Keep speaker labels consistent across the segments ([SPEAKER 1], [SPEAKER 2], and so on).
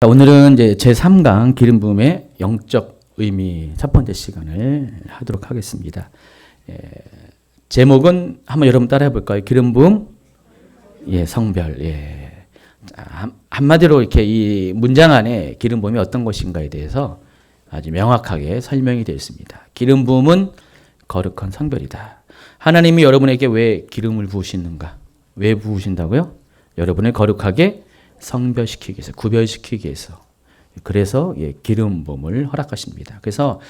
[SPEAKER 1] 오늘은 이제 제3강 기름 부음의 영적 의미 첫 번째 시간을 하도록 하겠습니다. 제목은 한번 여러분 따라해 볼까요? 기름 부음, 성별. 한마디로 이렇게 이 문장 안에 기름 부음이 어떤 것인가에 대해서 아주 명확하게 설명이 되어 있습니다. 기름 부음은 거룩한 성별이다. 하나님이 여러분에게 왜 기름을 부으시는가? 왜 부으신다고요? 여러분을 거룩하게 성별시키기 위해서, 구별시키기 위해서. 그래서 기름 부음을 허락하십니다. 그래서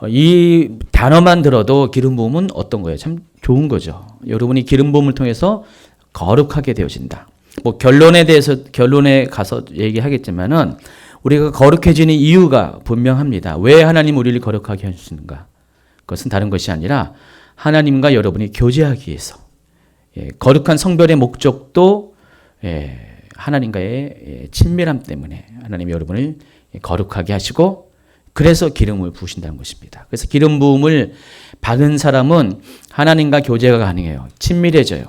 [SPEAKER 1] 이 단어만 들어도 기름 부음은 어떤 거예요? 참 좋은 거죠. 여러분이 기름 부음을 통해서 거룩하게 되어진다. 뭐 결론에 가서 얘기하겠지만은 우리가 거룩해지는 이유가 분명합니다. 왜 하나님 우리를 거룩하게 하시는가? 그것은 다른 것이 아니라 하나님과 여러분이 교제하기 위해서. 거룩한 성별의 목적도 하나님과의 친밀함 때문에 하나님이 여러분을 거룩하게 하시고 그래서 기름을 부으신다는 것입니다. 그래서 기름 부음을 받은 사람은 하나님과 교제가 가능해요. 친밀해져요.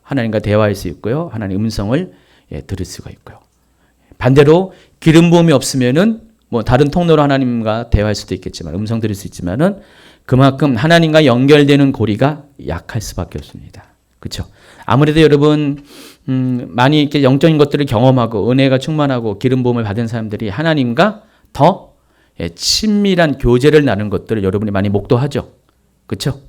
[SPEAKER 1] 하나님과 대화할 수 있고요. 하나님의 음성을 들을 수가 있고요. 반대로 기름 부음이 없으면은 뭐 다른 통로로 하나님과 대화할 수도 있겠지만 음성 들을 수 있지만은 그만큼 하나님과 연결되는 고리가 약할 수밖에 없습니다. 그렇죠? 아무래도 여러분 많이 이렇게 영적인 것들을 경험하고 은혜가 충만하고 기름 부음을 받은 사람들이 하나님과 더 친밀한 교제를 나눈 것들을 여러분이 많이 목도하죠. 그렇죠?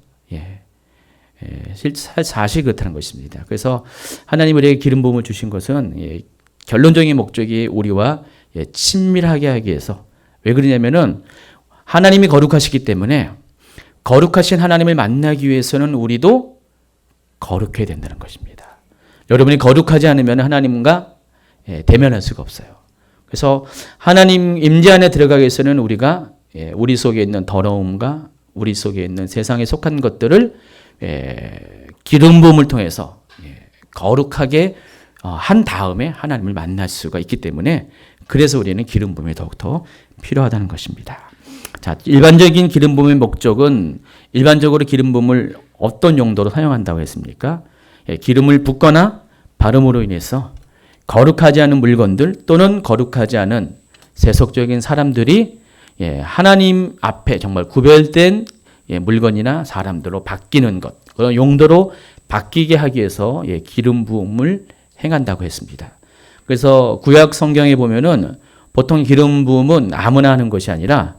[SPEAKER 1] 사실 그렇다는 것입니다. 그래서 하나님 우리에게 기름 부음을 주신 것은 결론적인 목적이 우리와 친밀하게 하기 위해서. 왜 그러냐면은 하나님이 거룩하시기 때문에 거룩하신 하나님을 만나기 위해서는 우리도 거룩해야 된다는 것입니다. 여러분이 거룩하지 않으면 하나님과 대면할 수가 없어요. 그래서 하나님 임재 안에 들어가기 위해서는 우리가 우리 속에 있는 더러움과 우리 속에 있는 세상에 속한 것들을 기름 부음을 통해서 거룩하게 한 다음에 하나님을 만날 수가 있기 때문에 그래서 우리는 기름 부음이 더욱더 필요하다는 것입니다. 자, 일반적인 기름 부음의 목적은 일반적으로 기름 부음을 어떤 용도로 사용한다고 했습니까? 기름을 붓거나 바름으로 인해서 거룩하지 않은 물건들 또는 거룩하지 않은 세속적인 사람들이 하나님 앞에 정말 구별된 물건이나 사람들로 바뀌는 것, 그런 용도로 바뀌게 하기 위해서 기름 부음을 행한다고 했습니다. 그래서 구약 성경에 보면은 보통 기름 부음은 아무나 하는 것이 아니라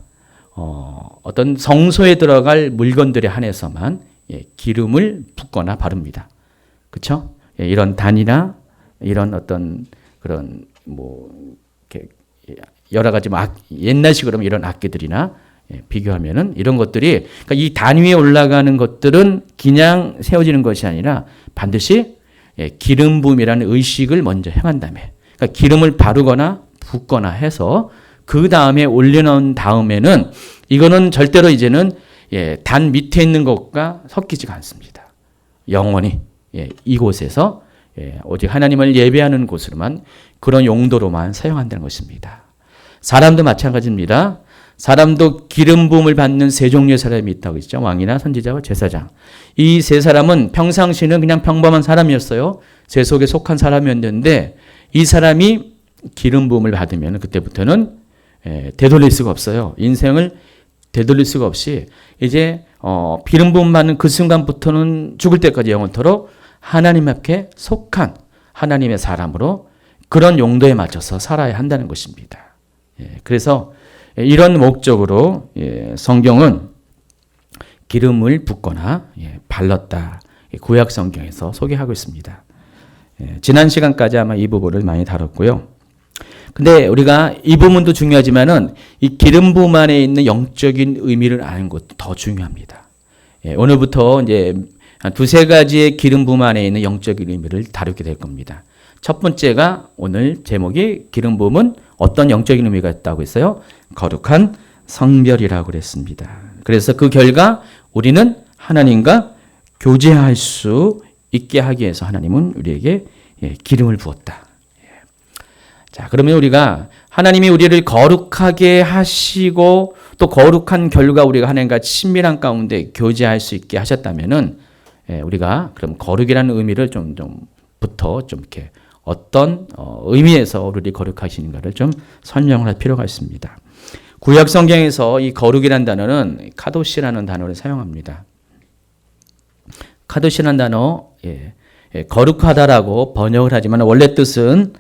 [SPEAKER 1] 어떤 성소에 들어갈 물건들에 한해서만 기름을 붓거나 바릅니다. 그렇죠? 이런 단이나 이런 어떤 그런 뭐 이렇게 여러 가지 옛날식으로 이런 악기들이나 비교하면은 이런 것들이 그러니까 이 단 위에 올라가는 것들은 그냥 세워지는 것이 아니라 반드시 기름 부음이라는 의식을 먼저 행한 다음에 그러니까 기름을 바르거나 붓거나 해서 그 다음에 올려놓은 다음에는 이거는 절대로 이제는 단 밑에 있는 것과 섞이지가 않습니다. 영원히 이곳에서 오직 하나님을 예배하는 곳으로만 그런 용도로만 사용한다는 것입니다. 사람도 마찬가지입니다. 사람도 기름 부음을 받는 세 종류의 사람이 있다고 했죠. 왕이나 선지자와 제사장. 이 세 사람은 평상시는 그냥 평범한 사람이었어요. 제 속에 속한 사람이었는데 이 사람이 기름 부음을 받으면 그때부터는 되돌릴 수가 없어요. 인생을 되돌릴 수가 없이 이제 기름 부음 받는 그 순간부터는 죽을 때까지 영원토록 하나님 앞에 속한 하나님의 사람으로 그런 용도에 맞춰서 살아야 한다는 것입니다. 그래서 이런 목적으로 성경은 기름을 붓거나 발랐다. 구약 성경에서 소개하고 있습니다. 지난 시간까지 아마 이 부분을 많이 다뤘고요. 근데 우리가 이 부분도 중요하지만은 이 기름 부음 안에 있는 영적인 의미를 아는 것도 더 중요합니다. 오늘부터 이제 한 두세 가지의 기름 부음 안에 있는 영적인 의미를 다루게 될 겁니다. 첫 번째가 오늘 제목이 기름 부음은 어떤 영적인 의미가 있다고 했어요? 거룩한 성별이라고 그랬습니다. 그래서 그 결과 우리는 하나님과 교제할 수 있게 하기 위해서 하나님은 우리에게 기름을 부었다. 자, 그러면 우리가 하나님이 우리를 거룩하게 하시고 또 거룩한 결과 우리가 하나님과 친밀한 가운데 교제할 수 있게 하셨다면은 우리가 그럼 거룩이라는 의미를 좀부터 좀 이렇게 어떤 의미에서 우리를 거룩하시는가를 좀 설명을 할 필요가 있습니다. 구약 성경에서 이 거룩이라는 단어는 카도시라는 단어를 사용합니다. 카도시라는 단어, 거룩하다라고 번역을 하지만 원래 뜻은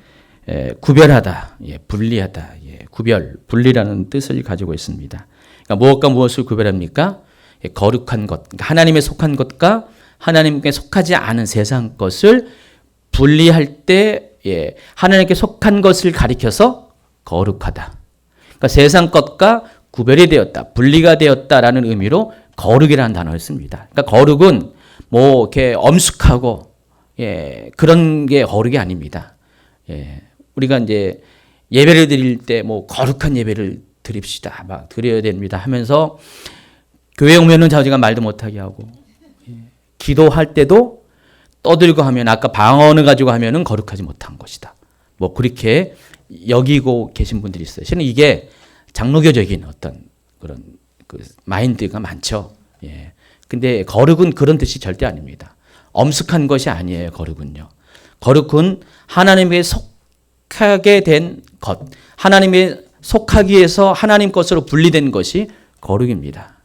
[SPEAKER 1] 구별하다, 분리하다, 구별, 분리라는 뜻을 가지고 있습니다. 그러니까 무엇과 무엇을 구별합니까? 거룩한 것, 그러니까 하나님에 속한 것과 하나님께 속하지 않은 세상 것을 분리할 때 하나님께 속한 것을 가리켜서 거룩하다. 그러니까 세상 것과 구별이 되었다, 분리가 되었다라는 의미로 거룩이라는 단어를 씁니다. 그러니까 거룩은 뭐 이렇게 엄숙하고 그런 게 거룩이 아닙니다. 우리가 이제 예배를 드릴 때 뭐 거룩한 예배를 드립시다, 막 드려야 됩니다 하면서 교회 오면은 자기가 말도 못하게 하고 기도할 때도 떠들고 하면 아까 방언을 가지고 하면은 거룩하지 못한 것이다. 뭐 그렇게 여기고 계신 분들이 있어요. 실은 이게 장로교적인 어떤 그런 그 마인드가 많죠. 근데 거룩은 그런 뜻이 절대 아닙니다. 엄숙한 것이 아니에요. 거룩은요. 거룩은 하나님에 속하게 된 것, 하나님에 속하기 위해서 하나님 것으로 분리된 것이 거룩입니다.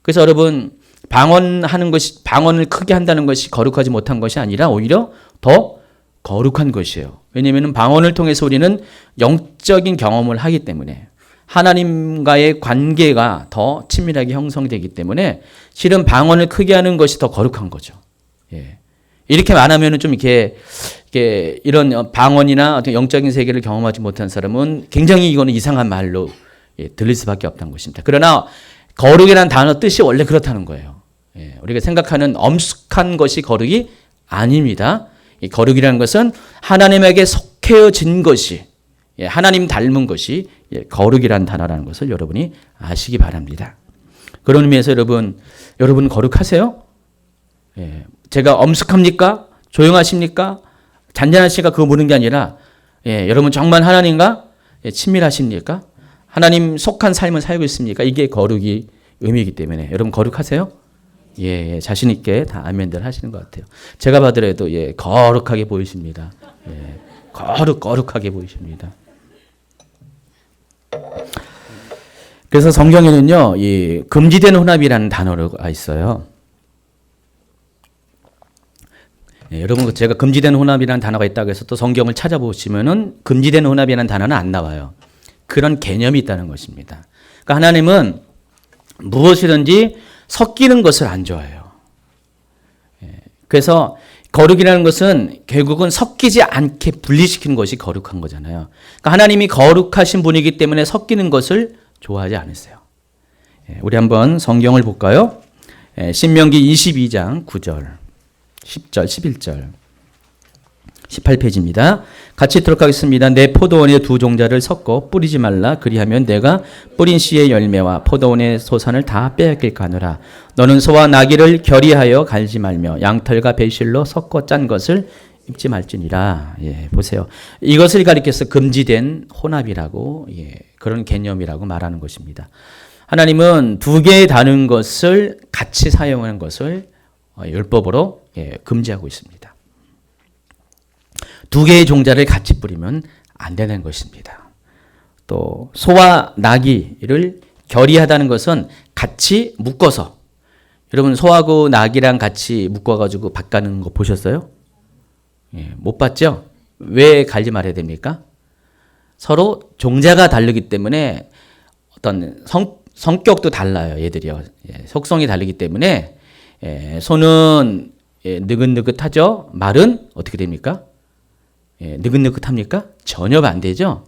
[SPEAKER 1] 그래서 여러분 방언하는 것이 방언을 크게 한다는 것이 거룩하지 못한 것이 아니라 오히려 더 거룩한 것이에요. 왜냐하면 방언을 통해서 우리는 영적인 경험을 하기 때문에 하나님과의 관계가 더 친밀하게 형성되기 때문에 실은 방언을 크게 하는 것이 더 거룩한 거죠. 이렇게 말하면 좀 이렇게 이런 방언이나 어떤 영적인 세계를 경험하지 못한 사람은 굉장히 이거는 이상한 말로 들릴 수밖에 없다는 것입니다. 그러나 거룩이라는 단어 뜻이 원래 그렇다는 거예요. 우리가 생각하는 엄숙한 것이 거룩이 아닙니다. 이 거룩이라는 것은 하나님에게 속해진 것이, 하나님 닮은 것이 거룩이라는 단어라는 것을 여러분이 아시기 바랍니다. 그런 의미에서 여러분 거룩하세요? 제가 엄숙합니까? 조용하십니까? 잔잔하시니까 그거 묻는 게 아니라 여러분 정말 하나님과 친밀하십니까? 하나님 속한 삶을 살고 있습니까? 이게 거룩이 의미이기 때문에 여러분 거룩하세요? 자신 있게 다 아멘들 하시는 것 같아요. 제가 봐더라도 거룩하게 보이십니다. 거룩하게 보이십니다. 그래서 성경에는요, 이 금지된 혼합이라는 단어가 있어요. 여러분 제가 금지된 혼합이라는 단어가 있다고 해서 또 성경을 찾아보시면은 금지된 혼합이라는 단어는 안 나와요. 그런 개념이 있다는 것입니다. 그러니까 하나님은 무엇이든지 섞이는 것을 안 좋아해요. 그래서 거룩이라는 것은 결국은 섞이지 않게 분리시키는 것이 거룩한 거잖아요. 그러니까 하나님이 거룩하신 분이기 때문에 섞이는 것을 좋아하지 않으세요. 우리 한번 성경을 볼까요? 신명기 22장 9절, 10절, 11절, 18페이지입니다. 같이 읽도록 하겠습니다. 내 포도원의 두 종자를 섞어 뿌리지 말라. 그리하면 내가 뿌린 씨의 열매와 포도원의 소산을 다 빼앗길까 하노라. 너는 소와 나귀를 결의하여 갈지 말며 양털과 배실로 섞어 짠 것을 입지 말지니라. 보세요. 이것을 가리켜서 금지된 혼합이라고 그런 개념이라고 말하는 것입니다. 하나님은 두 개의 다른 것을 같이 사용하는 것을 율법으로 금지하고 있습니다. 두 개의 종자를 같이 뿌리면 안 되는 것입니다. 또 소와 나귀를 결의하다는 것은 같이 묶어서, 여러분 소하고 나귀랑 같이 묶어가지고 밭 가는 거 보셨어요? 못 봤죠? 왜 갈지 말아야 됩니까? 서로 종자가 다르기 때문에 어떤 성격도 달라요. 얘들이요. 속성이 다르기 때문에 소는 느긋느긋하죠. 말은 어떻게 됩니까? 느긋느긋합니까? 전혀 반대죠.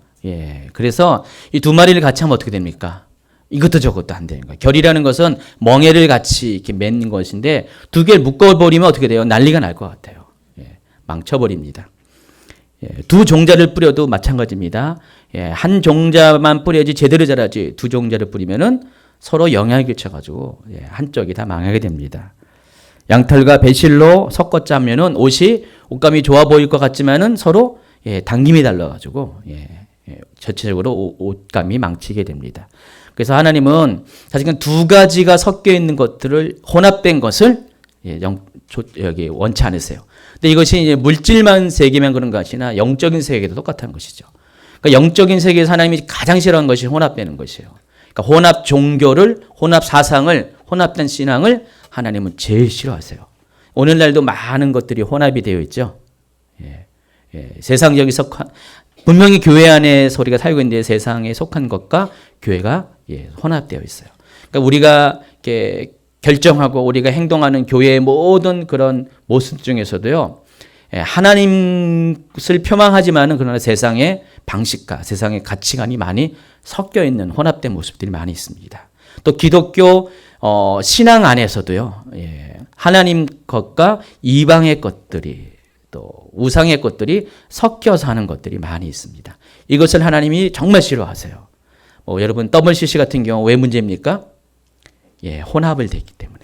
[SPEAKER 1] 그래서 이 두 마리를 같이 하면 어떻게 됩니까? 이것도 저것도 안 되는 거예요. 결이라는 것은 멍에를 같이 이렇게 맺는 것인데 두 개를 묶어버리면 어떻게 돼요? 난리가 날 것 같아요. 망쳐버립니다. 두 종자를 뿌려도 마찬가지입니다. 한 종자만 뿌려야지 제대로 자라지 두 종자를 뿌리면은 서로 영향을 끼쳐가지고 한쪽이 다 망하게 됩니다. 양털과 배실로 섞어 짜면은 옷감이 좋아 보일 것 같지만은 서로 당김이 달라가지고 전체적으로 옷감이 망치게 됩니다. 그래서 하나님은 사실은 두 가지가 섞여 있는 것들을 혼합된 것을 여기 원치 않으세요. 근데 이것이 이제 물질만 세계만 그런 것이 아니라 영적인 세계도 똑같은 것이죠. 그러니까 영적인 세계에서 하나님이 가장 싫어하는 것이 혼합되는 것이에요. 그러니까 혼합 종교를, 혼합 사상을, 혼합된 신앙을 하나님은 제일 싫어하세요. 오늘날도 많은 것들이 혼합이 되어 있죠. 세상적인 속한, 분명히 교회 안에 우리가 살고 있는데 세상에 속한 것과 교회가 혼합되어 있어요. 그러니까 우리가 이렇게 결정하고 우리가 행동하는 교회의 모든 그런 모습 중에서도요, 하나님을 표방하지만은 그러나 세상의 방식과 세상의 가치관이 많이 섞여 있는 혼합된 모습들이 많이 있습니다. 또 기독교 신앙 안에서도요, 하나님 것과 이방의 것들이 또 우상의 것들이 섞여서 하는 것들이 많이 있습니다. 이것을 하나님이 정말 싫어하세요. 여러분 WCC 같은 경우 왜 문제입니까? 혼합을 됐기 때문에.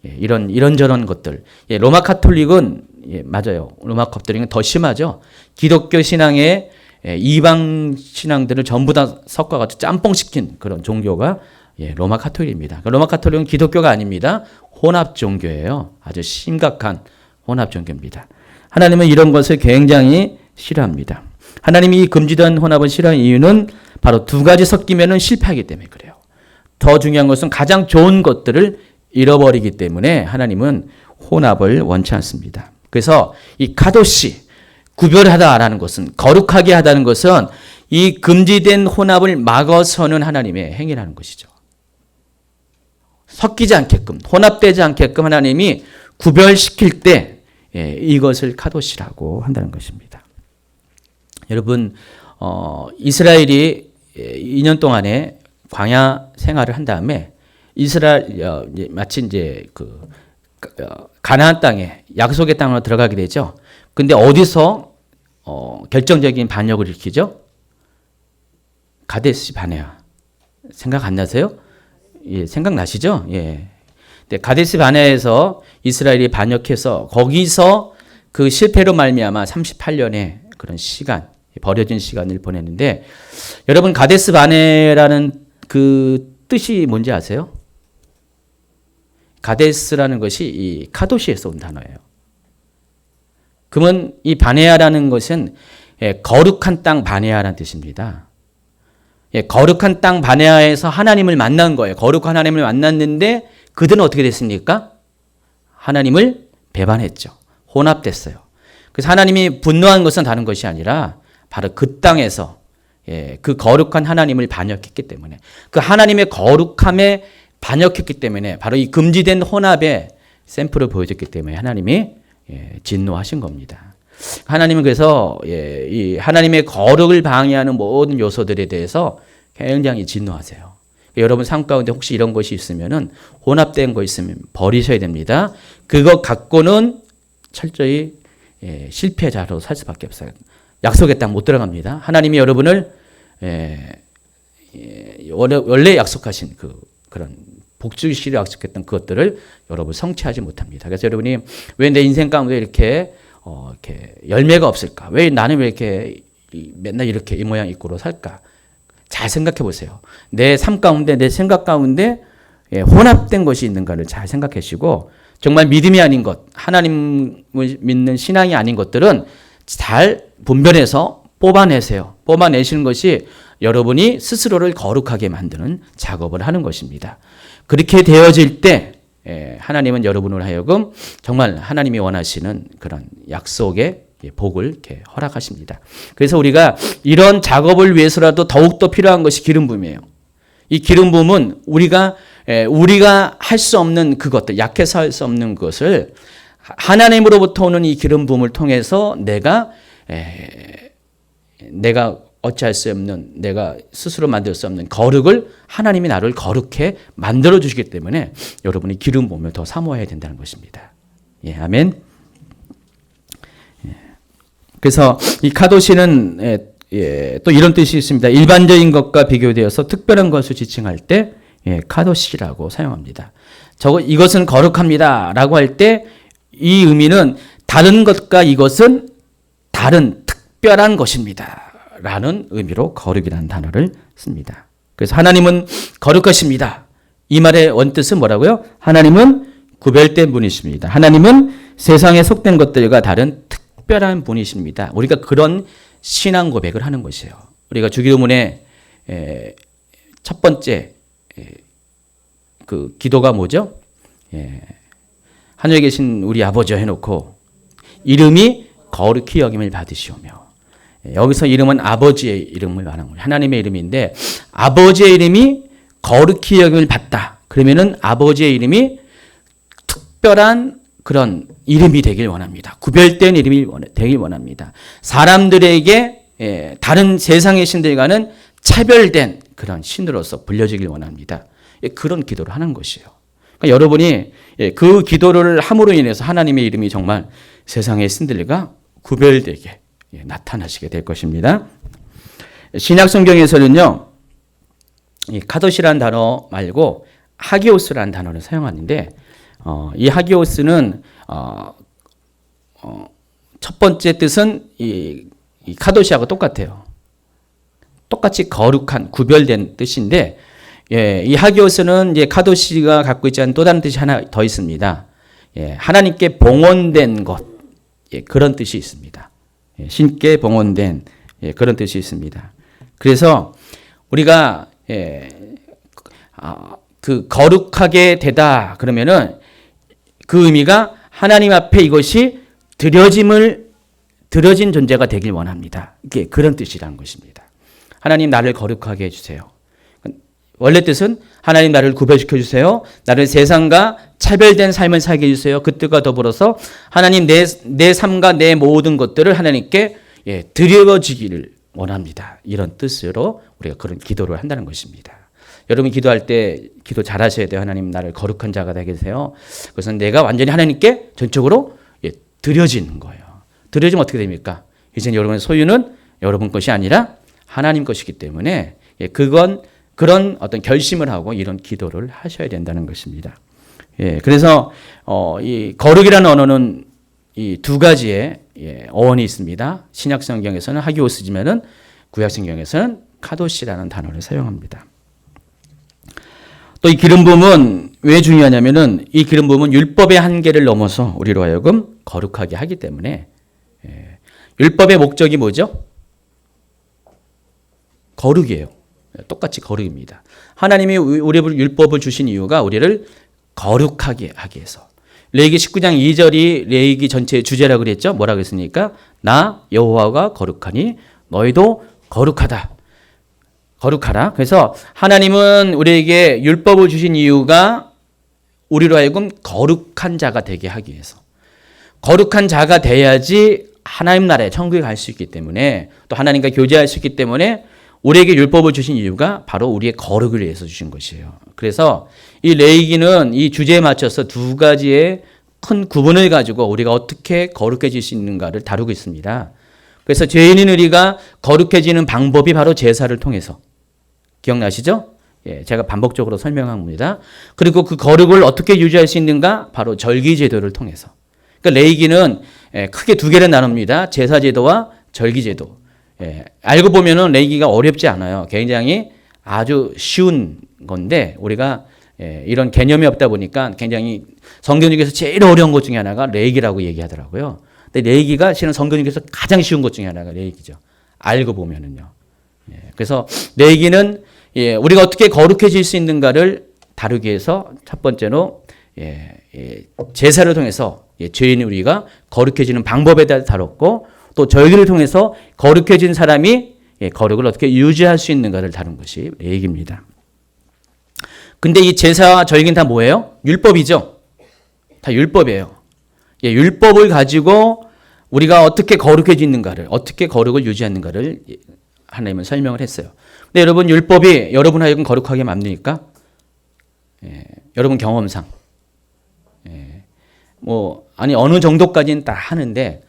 [SPEAKER 1] 이런저런 것들. 로마 카톨릭은 맞아요. 로마 카톨릭은 더 심하죠. 기독교 신앙에 이방 신앙들을 전부 다 섞어가지고 짬뽕시킨 그런 종교가 로마 카톨릭입니다. 로마 카톨릭은 기독교가 아닙니다. 혼합 종교예요. 아주 심각한 혼합 종교입니다. 하나님은 이런 것을 굉장히 싫어합니다. 하나님이 이 금지된 혼합을 싫어하는 이유는 바로 두 가지 섞이면 실패하기 때문에 그래요. 더 중요한 것은 가장 좋은 것들을 잃어버리기 때문에 하나님은 혼합을 원치 않습니다. 그래서 이 카도시, 구별하다라는 것은, 거룩하게 하다는 것은 이 금지된 혼합을 막아서는 하나님의 행위라는 것이죠. 섞이지 않게끔, 혼합되지 않게끔 하나님이 구별시킬 때 이것을 카도시라고 한다는 것입니다. 여러분, 이스라엘이 2년 동안에 광야 생활을 한 다음에 이스라엘 마치 이제 가나안 땅에 약속의 땅으로 들어가게 되죠. 근데 어디서 결정적인 반역을 일으키죠? 가데스 바네아. 생각 안 나세요? 생각나시죠? 근데 가데스 바네아에서 이스라엘이 반역해서 거기서 그 실패로 말미암아 38년의 그런 시간, 버려진 시간을 보냈는데, 여러분 가데스 바네라는 그 뜻이 뭔지 아세요? 가데스라는 것이 이 카도시에서 온 단어예요. 그러면 이 바네아라는 것은 거룩한 땅 바네아라는 뜻입니다. 거룩한 땅 바네아에서 하나님을 만난 거예요. 거룩한 하나님을 만났는데 그들은 어떻게 됐습니까? 하나님을 배반했죠. 혼합됐어요. 그래서 하나님이 분노한 것은 다른 것이 아니라 바로 그 땅에서 그 거룩한 하나님을 반역했기 때문에, 그 하나님의 거룩함에 반역했기 때문에, 바로 이 금지된 혼합의 샘플을 보여줬기 때문에 하나님이 진노하신 겁니다. 하나님은 그래서 이 하나님의 거룩을 방해하는 모든 요소들에 대해서 굉장히 진노하세요. 여러분 삶 가운데 혹시 이런 것이 있으면은, 혼합된 거 있으면 버리셔야 됩니다. 그거 갖고는 철저히 실패자로 살 수밖에 없어요. 약속의 땅 못 들어갑니다. 하나님이 여러분을 원래 약속하신 그런 복주시를 약속했던 그것들을 여러분 성취하지 못합니다. 그래서 여러분이 왜 내 인생 가운데 이렇게 열매가 없을까? 왜 나는 왜 이렇게 맨날 이렇게 이 모양 이꼴로 살까? 잘 생각해 보세요. 내 삶 가운데, 내 생각 가운데 혼합된 것이 있는가를 잘 생각하시고, 정말 믿음이 아닌 것, 하나님을 믿는 신앙이 아닌 것들은 잘 분별해서 뽑아내세요. 뽑아내시는 것이 여러분이 스스로를 거룩하게 만드는 작업을 하는 것입니다. 그렇게 되어질 때 하나님은 여러분을 하여금 정말 하나님이 원하시는 그런 약속의 복을 이렇게 허락하십니다. 그래서 우리가 이런 작업을 위해서라도 더욱더 필요한 것이 기름 부음이에요. 이 기름 부음은 우리가 할 수 없는 그것들, 약해서 할 수 없는 것을 하나님으로부터 오는 이 기름 부음을 통해서 내가 어찌할 수 없는, 내가 스스로 만들 수 없는 거룩을 하나님이 나를 거룩해 만들어 주시기 때문에 여러분이 기름 부음을 더 사모해야 된다는 것입니다. 아멘. 그래서 이 카도시는 또 이런 뜻이 있습니다. 일반적인 것과 비교되어서 특별한 것을 지칭할 때 카도시라고 사용합니다. 이것은 거룩합니다라고 할 때 이 의미는 다른 것과 이것은 다른 특별한 것입니다라는 의미로 거룩이라는 단어를 씁니다. 그래서 하나님은 거룩하십니다. 이 말의 원뜻은 뭐라고요? 하나님은 구별된 분이십니다. 하나님은 세상에 속된 것들과 다른 특별한 분이십니다. 우리가 그런 신앙 고백을 하는 것이에요. 우리가 주기도문에 첫 번째 그 기도가 뭐죠? 하늘에 계신 우리 아버지여 해놓고 이름이 거룩히 여김을 받으시오며, 여기서 이름은 아버지의 이름을 말하는 거예요. 하나님의 이름인데 아버지의 이름이 거룩히 여김을 받다. 그러면은 아버지의 이름이 특별한 그런 이름이 되길 원합니다. 구별된 이름이 되길 원합니다. 사람들에게 다른 세상의 신들과는 차별된 그런 신으로서 불려지길 원합니다. 그런 기도를 하는 것이에요. 그러니까 여러분이 그 기도를 함으로 인해서 하나님의 이름이 정말 세상의 신들과 구별되게 나타나시게 될 것입니다. 신약 성경에서는요, 이 카도시라는 단어 말고 하기오스라는 단어를 사용하는데, 이 하기오스는 첫 번째 뜻은 이 카도시하고 똑같아요. 똑같이 거룩한, 구별된 뜻인데, 이 하기오스는 이제 카도시가 갖고 있지 않은 또 다른 뜻이 하나 더 있습니다. 하나님께 봉헌된 것, 그런 뜻이 있습니다. 신께 봉헌된 그런 뜻이 있습니다. 그래서 우리가 그 거룩하게 되다 그러면은 그 의미가 하나님 앞에 이것이 드려진 존재가 되길 원합니다. 이게 그런 뜻이라는 것입니다. 하나님 나를 거룩하게 해주세요. 원래 뜻은 하나님 나를 구별시켜 주세요. 나를 세상과 차별된 삶을 살게 해주세요. 그 뜻과 더불어서 하나님 내 삶과 내 모든 것들을 하나님께 드려지기를 원합니다. 이런 뜻으로 우리가 그런 기도를 한다는 것입니다. 여러분 기도할 때 기도 잘하셔야 돼요. 하나님 나를 거룩한 자가 되게 해주세요. 그것은 내가 완전히 하나님께 전적으로 드려지는 거예요. 드려지면 어떻게 됩니까? 이제 여러분의 소유는 여러분 것이 아니라 하나님 것이기 때문에 그런 어떤 결심을 하고 이런 기도를 하셔야 된다는 것입니다. 그래서 이 거룩이라는 언어는 이 두 가지의 어원이 있습니다. 신약 성경에서는 하기오스지만은 구약 성경에서는 카도시라는 단어를 사용합니다. 또 이 기름 부음은 왜 중요하냐면은 이 기름 부음은 율법의 한계를 넘어서 우리로 하여금 거룩하게 하기 때문에, 율법의 목적이 뭐죠? 거룩이에요. 똑같이 거룩입니다. 하나님이 우리에게 율법을 주신 이유가 우리를 거룩하게 하기 위해서. 레위기 19장 2절이 레위기 전체의 주제라고 그랬죠. 뭐라고 했습니까? 나 여호와가 거룩하니 너희도 거룩하다. 거룩하라. 그래서 하나님은 우리에게 율법을 주신 이유가 우리로 하여금 거룩한 자가 되게 하기 위해서. 거룩한 자가 돼야지 하나님 나라에 천국에 갈 수 있기 때문에, 또 하나님과 교제할 수 있기 때문에 우리에게 율법을 주신 이유가 바로 우리의 거룩을 위해서 주신 것이에요. 그래서 이 레위기는 이 주제에 맞춰서 두 가지의 큰 구분을 가지고 우리가 어떻게 거룩해질 수 있는가를 다루고 있습니다. 그래서 죄인인 우리가 거룩해지는 방법이 바로 제사를 통해서, 기억나시죠? 제가 반복적으로 설명한 겁니다. 그리고 그 거룩을 어떻게 유지할 수 있는가? 바로 절기제도를 통해서. 그러니까 레위기는 크게 두 개를 나눕니다. 제사제도와 절기제도. 알고 보면은 레위기가 어렵지 않아요. 굉장히 아주 쉬운 건데 우리가 이런 개념이 없다 보니까 굉장히 성경 중에서 제일 어려운 것 중에 하나가 레위기라고 얘기하더라고요. 근데 레위기가 실은 성경 중에서 가장 쉬운 것 중에 하나가 레위기죠. 알고 보면은요. 그래서 레위기는 우리가 어떻게 거룩해질 수 있는가를 다루기 위해서 첫 번째로 제사를 통해서 죄인 우리가 거룩해지는 방법에 대해 다뤘고, 또 절기를 통해서 거룩해진 사람이 거룩을 어떻게 유지할 수 있는가를 다룬 것이 레위기입니다. 근데 이 제사와 절기는 다 뭐예요? 율법이죠. 다 율법이에요. 율법을 가지고 우리가 어떻게 거룩해지는가를, 어떻게 거룩을 유지하는가를 하나님은 설명을 했어요. 근데 여러분 율법이 여러분 하여금 거룩하게 만드니까? 여러분 경험상 어느 정도까지는 다 하는데,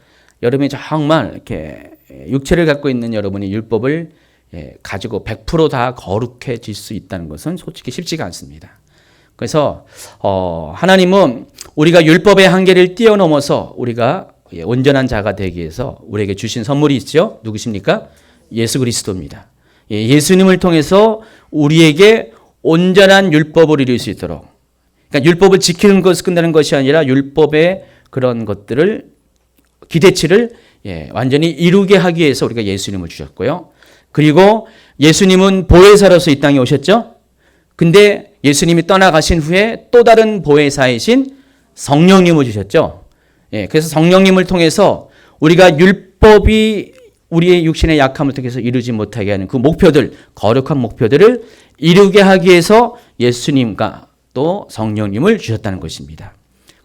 [SPEAKER 1] 여러분이 정말 이렇게 육체를 갖고 있는 여러분이 율법을 가지고 100% 다 거룩해질 수 있다는 것은 솔직히 쉽지가 않습니다. 그래서 하나님은 우리가 율법의 한계를 뛰어넘어서 우리가 온전한 자가 되기 위해서 우리에게 주신 선물이 있죠. 누구십니까? 예수 그리스도입니다. 예수님을 통해서 우리에게 온전한 율법을 이룰 수 있도록, 그러니까 율법을 지키는 것을 끝나는 것이 아니라 율법의 그런 것들을 기대치를 완전히 이루게 하기 위해서 우리가 예수님을 주셨고요. 그리고 예수님은 보혜사로서 이 땅에 오셨죠. 근데 예수님이 떠나가신 후에 또 다른 보혜사이신 성령님을 주셨죠. 그래서 성령님을 통해서 우리가 율법이 우리의 육신의 약함을 통해서 이루지 못하게 하는 그 목표들, 거룩한 목표들을 이루게 하기 위해서 예수님과 또 성령님을 주셨다는 것입니다.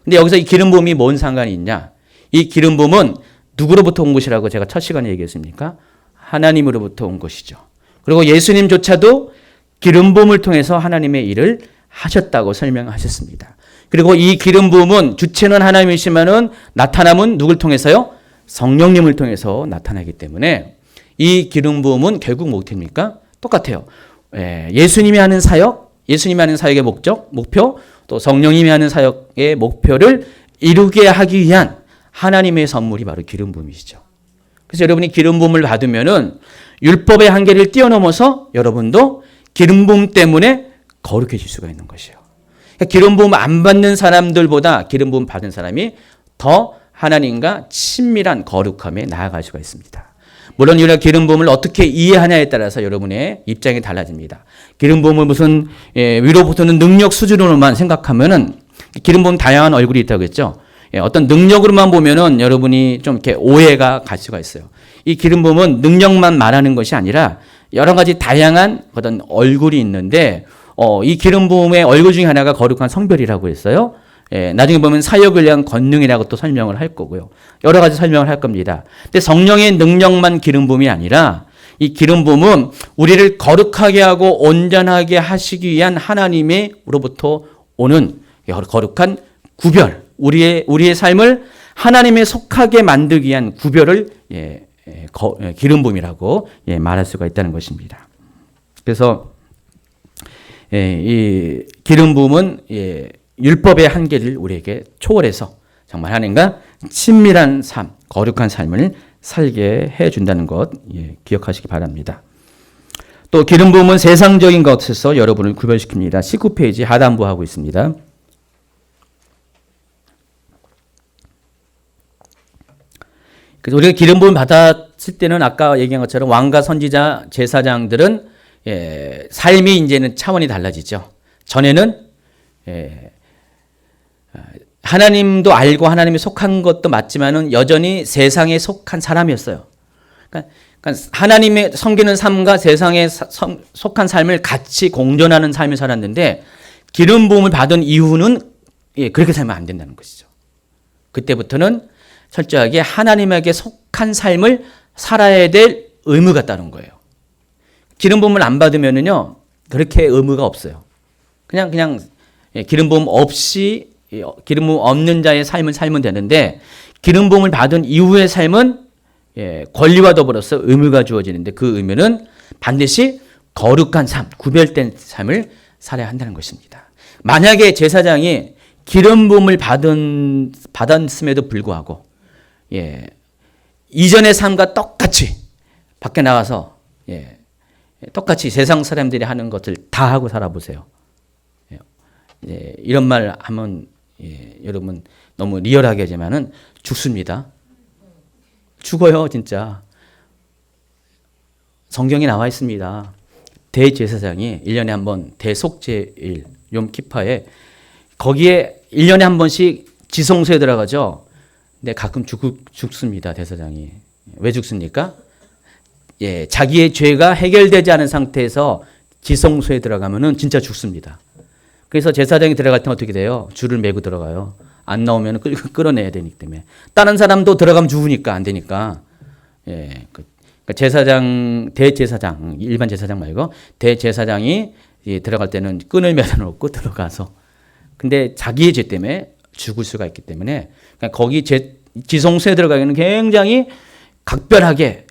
[SPEAKER 1] 근데 여기서 이 기름 부음이 뭔 상관이 있냐? 이 기름 부음은 누구로부터 온 것이라고 제가 첫 시간에 얘기했습니까? 하나님으로부터 온 것이죠. 그리고 예수님조차도 기름 부음을 통해서 하나님의 일을 하셨다고 설명하셨습니다. 그리고 이 기름 부음은 주체는 하나님이시면은 나타남은 누굴 통해서요? 성령님을 통해서 나타나기 때문에 이 기름 부음은 결국 무엇입니까? 똑같아요. 예수님이 하는 사역, 예수님이 하는 사역의 목표, 또 성령님이 하는 사역의 목표를 이루게 하기 위한 하나님의 선물이 바로 기름 부음이시죠. 그래서 여러분이 기름 부음을 받으면은 율법의 한계를 뛰어넘어서 여러분도 기름 부음 때문에 거룩해질 수가 있는 것이에요. 그러니까 기름 부음 안 받는 사람들보다 기름 부음 받은 사람이 더 하나님과 친밀한 거룩함에 나아갈 수가 있습니다. 물론 우리가 기름 부음을 어떻게 이해하냐에 따라서 여러분의 입장이 달라집니다. 기름 부음을 무슨 위로부터는 능력 수준으로만 생각하면은 기름 부음 다양한 얼굴이 있다고 했죠. 어떤 능력으로만 보면은 여러분이 좀 이렇게 오해가 갈 수가 있어요. 이 기름 부음은 능력만 말하는 것이 아니라 여러 가지 다양한 어떤 얼굴이 있는데 이 기름 부음의 얼굴 중에 하나가 거룩한 성별이라고 했어요. 나중에 보면 사역을 위한 권능이라고 또 설명을 할 거고요. 여러 가지 설명을 할 겁니다. 근데 성령의 능력만 기름 부음이 아니라 이 기름 부음은 우리를 거룩하게 하고 온전하게 하시기 위한 하나님으로부터 오는 거룩한 구별, 우리의 삶을 하나님에 속하게 만들기 위한 구별을 기름 부음이라고 말할 수가 있다는 것입니다. 그래서 이 기름 부음은 율법의 한계를 우리에게 초월해서 정말 하나님과 친밀한 삶, 거룩한 삶을 살게 해준다는 것 기억하시기 바랍니다. 또 기름 부음은 세상적인 것에서 여러분을 구별시킵니다. 19페이지 하단부하고 있습니다. 그래서 우리가 기름 부음 받았을 때는 아까 얘기한 것처럼 왕과 선지자, 제사장들은 삶이 이제는 차원이 달라지죠. 전에는 하나님도 알고 하나님에 속한 것도 맞지만은 여전히 세상에 속한 사람이었어요. 그러니까 하나님의 섬기는 삶과 세상에 속한 삶을 같이 공존하는 삶을 살았는데 기름 부음을 받은 이후는 그렇게 살면 안 된다는 것이죠. 그때부터는 철저하게 하나님에게 속한 삶을 살아야 될 의무가 따른 거예요. 기름 부음을 안 받으면은요 그렇게 의무가 없어요. 그냥 기름 부음 없이 기름 부음 없는 자의 삶을 살면 되는데 기름 부음을 받은 이후의 삶은 권리와 더불어서 의무가 주어지는데 그 의무는 반드시 거룩한 삶, 구별된 삶을 살아야 한다는 것입니다. 만약에 제사장이 기름 부음을 받았음에도 불구하고 이전의 삶과 똑같이 밖에 나가서 똑같이 세상 사람들이 하는 것을 다 하고 살아보세요. 이런 말 하면 여러분 너무 리얼하게 하지만은 죽습니다. 죽어요, 진짜. 성경에 나와 있습니다. 대제사장이 1년에 한 번 대속죄일 욤키파에 거기에 1년에 한 번씩 지성소에 들어가죠. 근데 가끔 죽습니다, 대사장이. 왜 죽습니까? 자기의 죄가 해결되지 않은 상태에서 지성소에 들어가면은 진짜 죽습니다. 그래서 제사장이 들어갈 때 어떻게 돼요? 줄을 메고 들어가요. 안 나오면 끌어내야 되기 때문에. 다른 사람도 들어가면 죽으니까 안 되니까. 그러니까 제사장, 대제사장, 일반 제사장 말고 대제사장이 들어갈 때는 끈을 매달아놓고 들어가서. 근데 자기의 죄 때문에 죽을 수가 있기 때문에 그러니까 거기 지성소에 들어가기는 굉장히 각별하게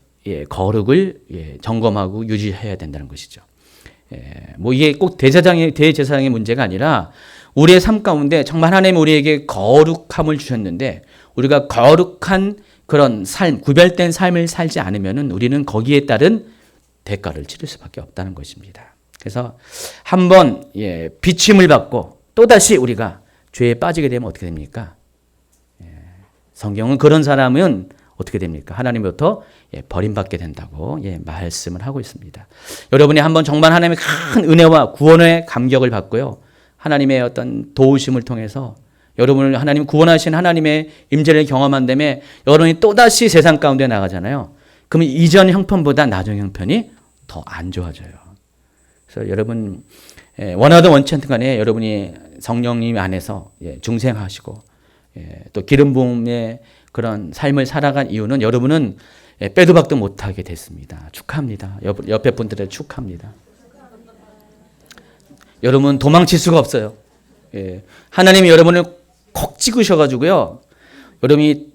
[SPEAKER 1] 거룩을 점검하고 유지해야 된다는 것이죠. 뭐 이게 꼭 대제사장의 문제가 아니라 우리의 삶 가운데 정말 하나님 우리에게 거룩함을 주셨는데 우리가 거룩한 그런 삶, 구별된 삶을 살지 않으면은 우리는 거기에 따른 대가를 치를 수밖에 없다는 것입니다. 그래서 한번 비침을 받고 또다시 우리가 죄에 빠지게 되면 어떻게 됩니까? 성경은 그런 사람은 어떻게 됩니까? 하나님부터 버림받게 된다고 말씀을 하고 있습니다. 여러분이 한번 정말 하나님의 큰 은혜와 구원의 감격을 받고요. 하나님의 어떤 도우심을 통해서 여러분을 하나님 구원하신 하나님의 임재를 경험한 다음에 여러분이 또다시 세상 가운데 나가잖아요. 그러면 이전 형편보다 나중 형편이 더 안 좋아져요. 그래서 여러분 원하든 원치 않든 간에 여러분이 성령님 안에서 중생하시고 또 기름 부음의 그런 삶을 살아간 이유는 여러분은 빼도 박도 못하게 됐습니다. 축하합니다. 옆에 분들의 축하합니다. 여러분 도망칠 수가 없어요. 하나님이 여러분을 콕 찍으셔가지고요. 여러분이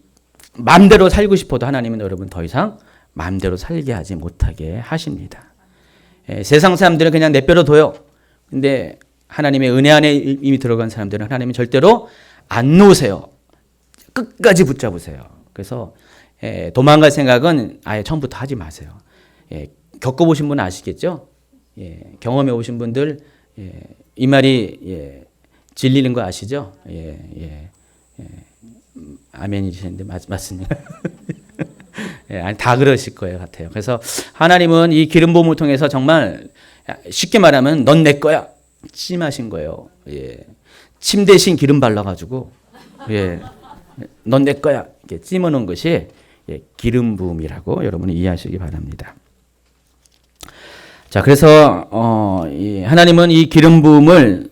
[SPEAKER 1] 마음대로 살고 싶어도 하나님은 여러분 더 이상 마음대로 살게 하지 못하게 하십니다. 세상 사람들은 그냥 내버려 둬요. 근데 하나님의 은혜 안에 이미 들어간 사람들은 하나님이 절대로 안 놓으세요. 끝까지 붙잡으세요. 그래서 도망갈 생각은 아예 처음부터 하지 마세요. 겪어보신 분은 아시겠죠? 경험해 오신 분들 이 말이 진리는 거 아시죠? 아멘이시는데 맞습니다. 아니, 다 그러실 거예요 같아요. 그래서 하나님은 이 기름 부음을 통해서 정말 쉽게 말하면 넌 내 거야 찜하신 거예요. 침 대신 기름 발라가지고 넌 내 거야 이렇게 찜어놓은 것이 기름 부음이라고 여러분이 이해하시기 바랍니다. 자, 그래서 하나님은 이 기름 부음을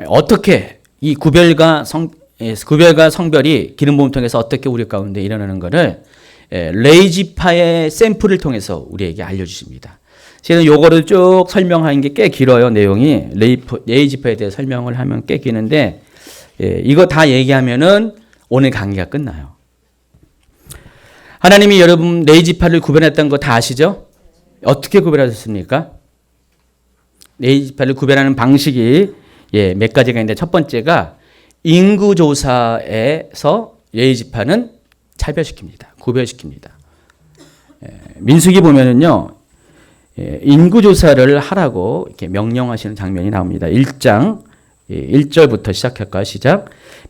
[SPEAKER 1] 어떻게 이 구별과 성별이 기름 부음 통해서 어떻게 우리 가운데 일어나는 것을 레이지파의 샘플을 통해서 우리에게 알려주십니다. 저는 요거를 쭉 설명하는 게 꽤 길어요. 내용이 레이지파에 대해 설명을 하면 꽤 기는데 이거 다 얘기하면은 오늘 강의가 끝나요. 하나님이 여러분 레이지파를 구별했던 거 다 아시죠? 어떻게 구별하셨습니까? 레이지파를 구별하는 방식이 몇 가지가 있는데 첫 번째가 인구조사에서 레이지파는 차별시킵니다. 구별시킵니다. 민수기 보면은요, 인구조사를 하라고 이렇게 명령하시는 장면이 나옵니다. 1장 1절부터 시작할까요? 시작.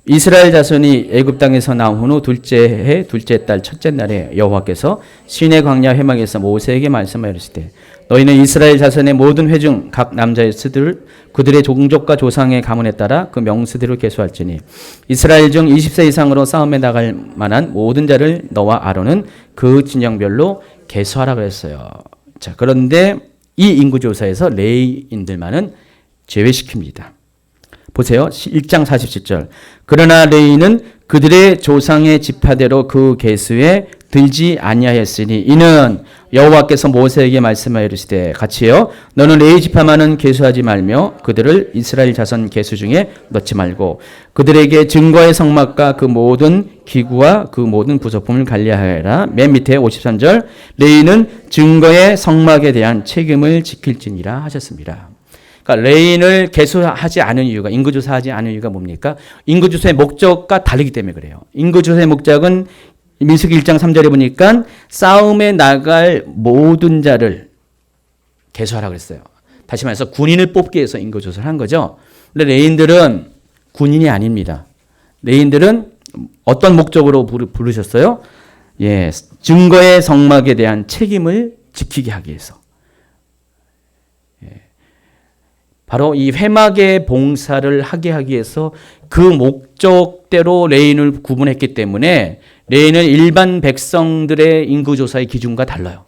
[SPEAKER 1] 이스라엘 자손이 애굽 땅에서 나온 후 둘째 해 둘째 달 첫째 날에 여호와께서 시내 광야 회막에서 모세에게 말씀하시되 너희는 이스라엘 자손의 모든 회중 각 남자의 수들을 그들의 종족과 조상의 가문에 따라 그 명수대로 계수할지니 이스라엘 중 20세 이상으로 싸움에 나갈 만한 모든 자를 너와 아론은 그 진영별로 계수하라 그랬어요. 자, 그런데 이 인구조사에서 레위인들만은 제외시킵니다. 보세요. 1장 47절. 그러나 레위는 그들의 조상의 지파대로 그 계수에 들지 아니하였으니 이는 여호와께서 모세에게 말씀하여 이르시되 같이요 너는 레위 지파만은 계수하지 말며 그들을 이스라엘 자손 계수 중에 넣지 말고 그들에게 증거의 성막과 그 모든 기구와 그 모든 부속품을 관리하여라. 맨 밑에 53절 레위는 증거의 성막에 대한 책임을 지킬지니라 하셨습니다. 그러니까 레위인을 계수하지 않은 이유가 인구조사하지 않은 이유가 뭡니까? 인구조사의 목적과 다르기 때문에 그래요. 인구조사의 목적은 민수기 1장 3절에 보니까 싸움에 나갈 모든 자를 계수하라고 그랬어요. 다시 말해서 군인을 뽑기 위해서 인구조사를 한 거죠. 근데 레위인들은 군인이 아닙니다. 레위인들은 어떤 목적으로 부르셨어요? 증거의 성막에 대한 책임을 지키게 하기 위해서. 바로 이 회막의 봉사를 하게 하기 위해서 그 목적대로 레위인을 구분했기 때문에 레위인은 일반 백성들의 인구조사의 기준과 달라요.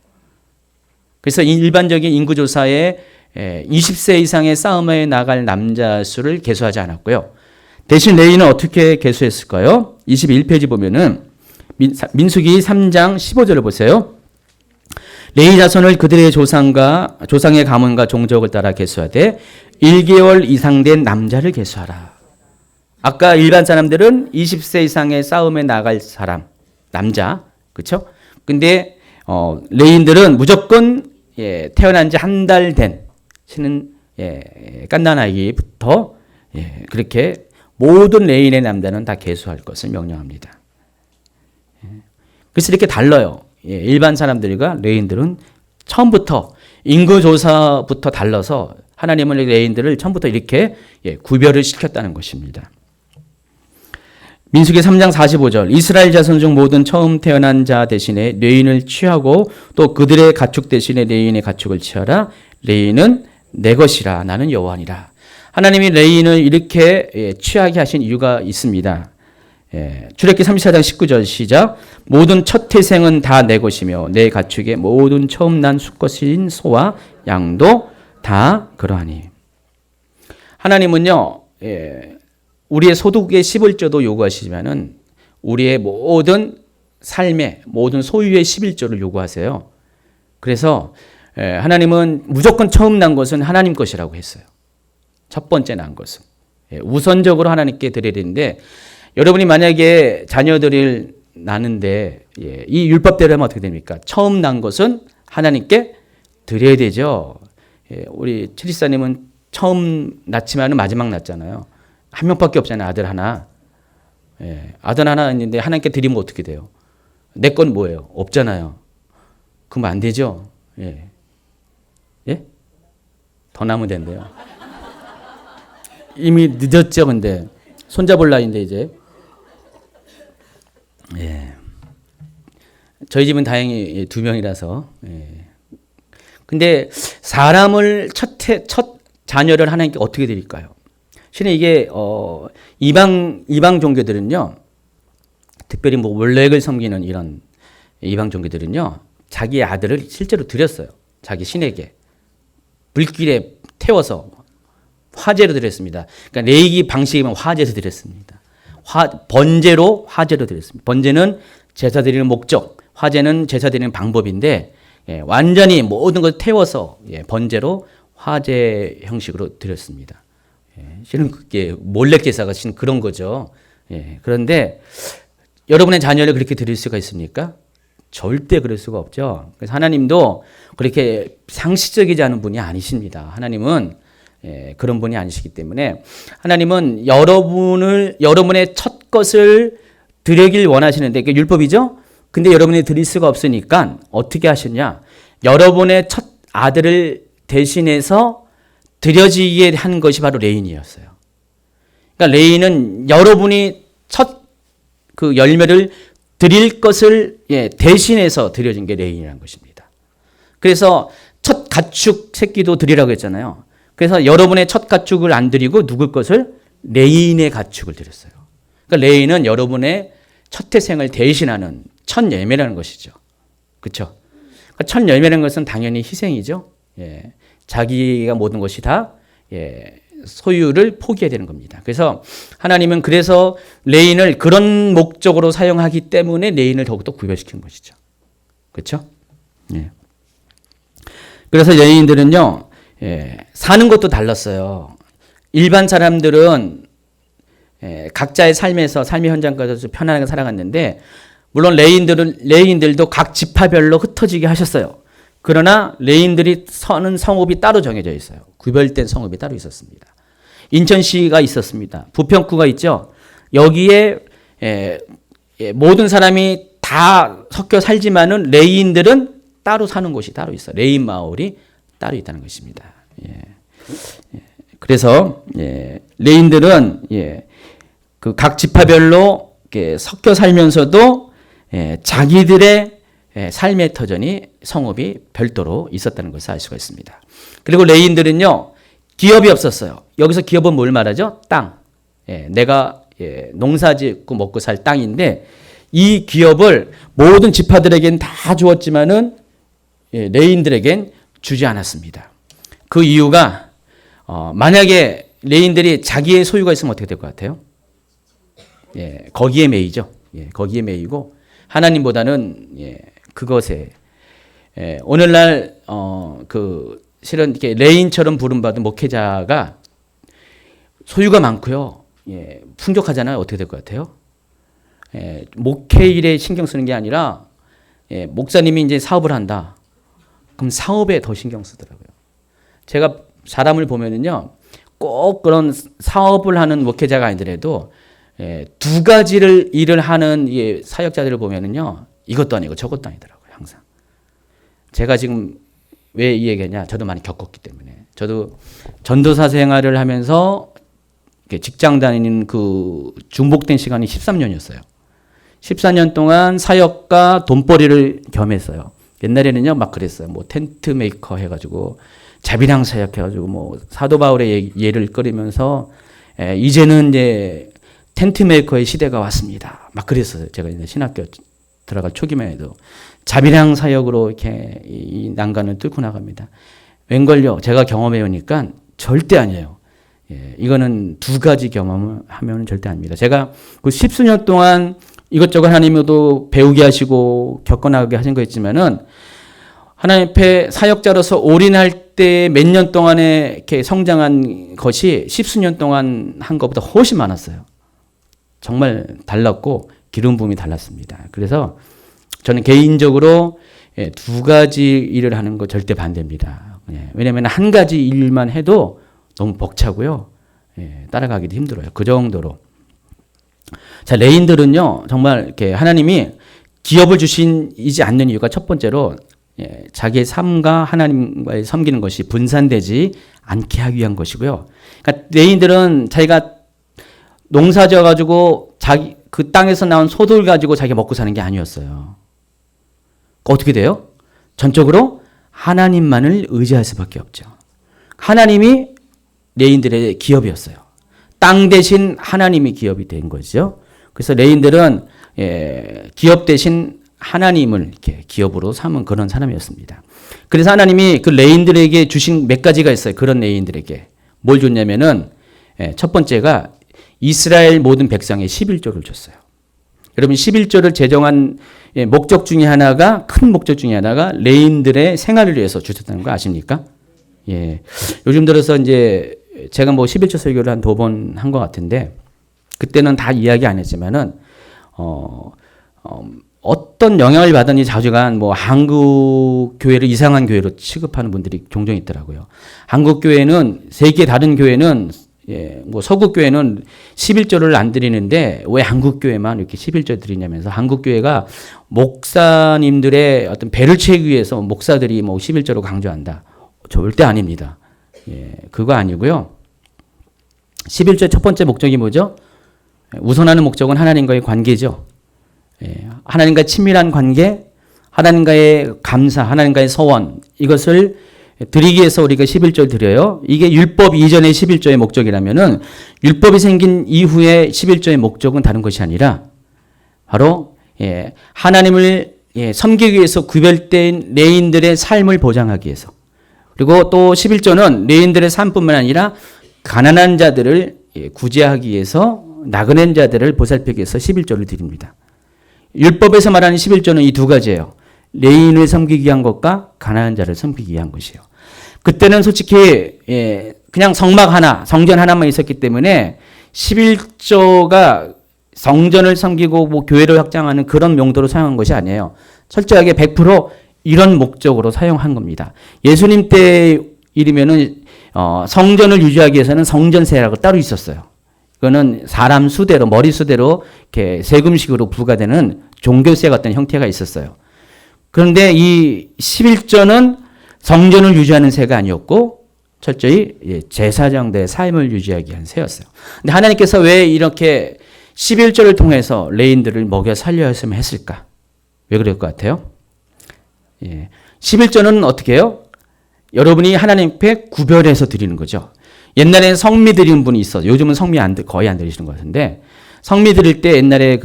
[SPEAKER 1] 그래서 일반적인 인구조사에 20세 이상의 싸움에 나갈 남자 수를 계수하지 않았고요. 대신 레위인은 어떻게 계수했을까요? 21페이지 보면은 민수기 3장 15절을 보세요. 레위 자손을 그들의 조상의 가문과 종족을 따라 계수하되 1개월 이상 된 남자를 계수하라. 아까 일반 사람들은 20세 이상의 싸움에 나갈 사람, 남자, 그렇죠? 근데 레위인들은 무조건 태어난 지 한 달 된 신은 갓난 아기부터 그렇게 모든 레위인의 남자는 다 계수할 것을 명령합니다. 그래서 이렇게 달라요. 일반 사람들과 레위인들은 처음부터 인구조사부터 달라서 하나님은 레인들을 처음부터 이렇게 구별을 시켰다는 것입니다. 민수기 3장 45절 이스라엘 자손 중 모든 처음 태어난 자 대신에 레인을 취하고 또 그들의 가축 대신에 레인의 가축을 취하라. 레인은 내 것이라. 나는 여호와니라. 하나님이 레인을 이렇게 취하게 하신 이유가 있습니다. 출애굽기 34장 19절 시작. 모든 첫 태생은 다 내 것이며 내 가축의 모든 처음 난 수컷인 소와 양도 다 그러하니. 하나님은요, 우리의 소득의 11조도 요구하시지만은 우리의 모든 삶의 모든 소유의 11조를 요구하세요. 그래서 하나님은 무조건 처음 난 것은 하나님 것이라고 했어요. 첫 번째 난 것은. 우선적으로 하나님께 드려야 되는데 여러분이 만약에 자녀들을 낳는데 이 율법대로 하면 어떻게 됩니까? 처음 난 것은 하나님께 드려야 되죠. 우리 최리사님은 처음 낳지만은 마지막 낳잖아요. 한 명밖에 없잖아요. 아들 하나. 아들 하나 있는데 하나님께 드리면 어떻게 돼요? 내 건 뭐예요? 없잖아요. 그러면 안 되죠. 예? 더 나면 된대요. 이미 늦었죠, 근데. 손잡을 나이인데, 이제. 저희 집은 다행히 2명이라서. 근데 사람을 첫 자녀를 하나님께 어떻게 드릴까요? 실은 이게, 이방 종교들은요, 특별히 뭐 몰렉을 섬기는 이런 이방 종교들은요, 자기 아들을 실제로 드렸어요. 자기 신에게. 불길에 태워서 화제로 드렸습니다. 그러니까 레이기 방식이면 화제로 드렸습니다. 번제로 화제로 드렸습니다. 번제는 제사 드리는 목적, 화제는 제사 드리는 방법인데 완전히 모든 걸 태워서 번제로 화제 형식으로 드렸습니다. 실은 그게 몰래 제사가 실은 그런 거죠. 그런데 여러분의 자녀를 그렇게 드릴 수가 있습니까? 절대 그럴 수가 없죠. 그래서 하나님도 그렇게 상식적이지 않은 분이 아니십니다. 하나님은 그런 분이 아니시기 때문에 하나님은 여러분의 첫 것을 드리길 원하시는데 그게 율법이죠. 근데 여러분이 드릴 수가 없으니까 어떻게 하셨냐? 여러분의 첫 아들을 대신해서 드려지게 한 것이 바로 레인이었어요. 그러니까 레인은 여러분이 첫 그 열매를 드릴 것을 대신해서 드려진 게 레인이라는 것입니다. 그래서 첫 가축 새끼도 드리라고 했잖아요. 그래서 여러분의 첫 가축을 안 드리고 누굴 것을? 레인의 가축을 드렸어요. 그러니까 레인은 여러분의 첫 태생을 대신하는 첫 열매라는 것이죠. 그렇죠? 그러니까 첫 열매라는 것은 당연히 희생이죠. 자기가 모든 것이 다 소유를 포기해야 되는 겁니다. 그래서 하나님은 그래서 레인을 그런 목적으로 사용하기 때문에 레인을 더욱더 구별시킨 것이죠. 그렇죠? 그래서 레인들은요, 사는 것도 달랐어요. 일반 사람들은 각자의 삶의 현장까지 편안하게 살아갔는데, 물론 레인들도 각 지파별로 흩어지게 하셨어요. 그러나 레인들이 서는 성읍이 따로 정해져 있어요. 구별된 성읍이 따로 있었습니다. 인천시가 있었습니다. 부평구가 있죠. 여기에 모든 사람이 다 섞여 살지만은 레인들은 따로 사는 곳이 따로 있어요. 레인 마을이 따로 있다는 것입니다. 그래서 레인들은 그 각 지파별로 섞여 살면서도 자기들의 삶의 터전이 성읍이 별도로 있었다는 것을 알 수가 있습니다. 그리고 레인들은요, 기업이 없었어요. 여기서 기업은 뭘 말하죠? 땅. 내가 농사 짓고 먹고 살 땅인데 이 기업을 모든 지파들에겐 다 주었지만은 레인들에겐 주지 않았습니다. 그 이유가 만약에 레인들이 자기의 소유가 있으면 어떻게 될 것 같아요? 거기에 매이죠. 거기에 매이고 하나님보다는 그것에 오늘날 실은 이렇게 레인처럼 부름받은 목회자가 소유가 많고요. 풍족하잖아요. 어떻게 될 것 같아요? 목회 일에 신경 쓰는 게 아니라 목사님이 이제 사업을 한다. 그럼 사업에 더 신경 쓰더라고요. 제가 사람을 보면은요, 꼭 그런 사업을 하는 목회자가 아니더라도 두 가지를 일을 하는 사역자들을 보면은요, 이것도 아니고 저것도 아니더라고요. 항상. 제가 지금 왜 이 얘기냐? 저도 많이 겪었기 때문에. 저도 전도사 생활을 하면서 직장 다니는 그 중복된 시간이 13년이었어요. 14년 동안 사역과 돈벌이를 겸했어요. 옛날에는요, 막 그랬어요. 뭐 텐트 메이커 해가지고 자비랑 사역해가지고 뭐 사도 바울의 예를 끌으면서 이제는 이제 텐트 메이커의 시대가 왔습니다. 막 그랬어요. 제가 이제 신학교 들어갈 초기만 해도 자비랑 사역으로 이렇게 이 난간을 뚫고 나갑니다. 웬걸요? 제가 경험해 오니까 절대 아니에요. 이거는 두 가지 경험을 하면 절대 아닙니다. 제가 그 십수년 동안 이것저것 하나님도 배우게 하시고 겪어나가게 하신 거 있지만은 하나님 앞에 사역자로서 올인할 때 몇 년 동안에 이렇게 성장한 것이 십수년 동안 한 것보다 훨씬 많았어요. 정말 달랐고 기름 부음이 달랐습니다. 그래서 저는 개인적으로 두 가지 일을 하는 거 절대 반대입니다. 왜냐하면 한 가지 일만 해도 너무 벅차고요. 따라가기도 힘들어요. 그 정도로. 자, 레인들은요, 정말 이렇게 하나님이 기업을 주시지 않는 이유가 첫 번째로 자기의 삶과 하나님과의 섬기는 것이 분산되지 않게 하기 위한 것이고요. 그러니까 레인들은 자기가 농사 지어가지고 자기 그 땅에서 나온 소들 가지고 자기가 먹고 사는 게 아니었어요. 어떻게 돼요? 전적으로 하나님만을 의지할 수밖에 없죠. 하나님이 레인들의 기업이었어요. 땅 대신 하나님이 기업이 된 거죠. 그래서 레인들은 기업 대신 하나님을 이렇게 기업으로 삼은 그런 사람이었습니다. 그래서 하나님이 그 레인들에게 주신 몇 가지가 있어요. 그런 레인들에게. 뭘 줬냐면은 첫 번째가 이스라엘 모든 백성의 11조를 줬어요. 여러분 11조를 제정한 목적 중에 하나가 큰 목적 중에 하나가 레인들의 생활을 위해서 주셨다는 거 아십니까? 예. 요즘 들어서 이제 제가 뭐 11조 설교를 한 2번 한 것 같은데 그때는 다 이야기 안 했지만은 어떤 영향을 받았는지 자주간 뭐 한국 교회를 이상한 교회로 취급하는 분들이 종종 있더라고요. 한국 교회는 세계 다른 교회는 뭐 서구 교회는 11조를 안 드리는데 왜 한국 교회만 이렇게 11조 드리냐면서 한국 교회가 목사님들의 어떤 배를 채우기 위해서 목사들이 뭐 11조로 강조한다. 절대 아닙니다. 그거 아니고요. 11조의 첫 번째 목적이 뭐죠? 우선하는 목적은 하나님과의 관계죠. 하나님과 친밀한 관계, 하나님과의 감사, 하나님과의 서원 이것을 드리기 위해서 우리가 11조를 드려요. 이게 율법 이전의 11조의 목적이라면은 율법이 생긴 이후의 11조의 목적은 다른 것이 아니라 바로 하나님을 섬기기 위해서 구별된 레인들의 삶을 보장하기 위해서 그리고 또 11조는 레인들의 삶뿐만 아니라 가난한 자들을 구제하기 위해서 나그네 자들을 보살피기 위해서 11조를 드립니다. 율법에서 말하는 11조는 이 두 가지예요. 레인을 섬기기 위한 것과 가난한 자를 섬기기 위한 것이에요. 그때는 솔직히 그냥 성막 하나, 성전 하나만 있었기 때문에 11조가 성전을 섬기고 뭐 교회를 확장하는 그런 용도로 사용한 것이 아니에요. 철저하게 100% 이런 목적으로 사용한 겁니다. 예수님 때 일이면은 성전을 유지하기 위해서는 성전세라고 따로 있었어요. 그거는 사람 수대로 머리 수대로 이렇게 세금식으로 부과되는 종교세 같은 형태가 있었어요. 그런데 이 11조는 성전을 유지하는 세가 아니었고 철저히 제사장들의 삶을 유지하기 위한 세였어요. 근데 하나님께서 왜 이렇게 11조를 통해서 레인들을 먹여 살려야 했을까? 왜 그럴 것 같아요? 11조는 어떻게 해요? 여러분이 하나님 앞에 구별해서 드리는 거죠. 옛날에는 성미 드리는 분이 있어. 요즘은 성미 거의 안 드리시는 것 같은데 성미 드릴 때 옛날에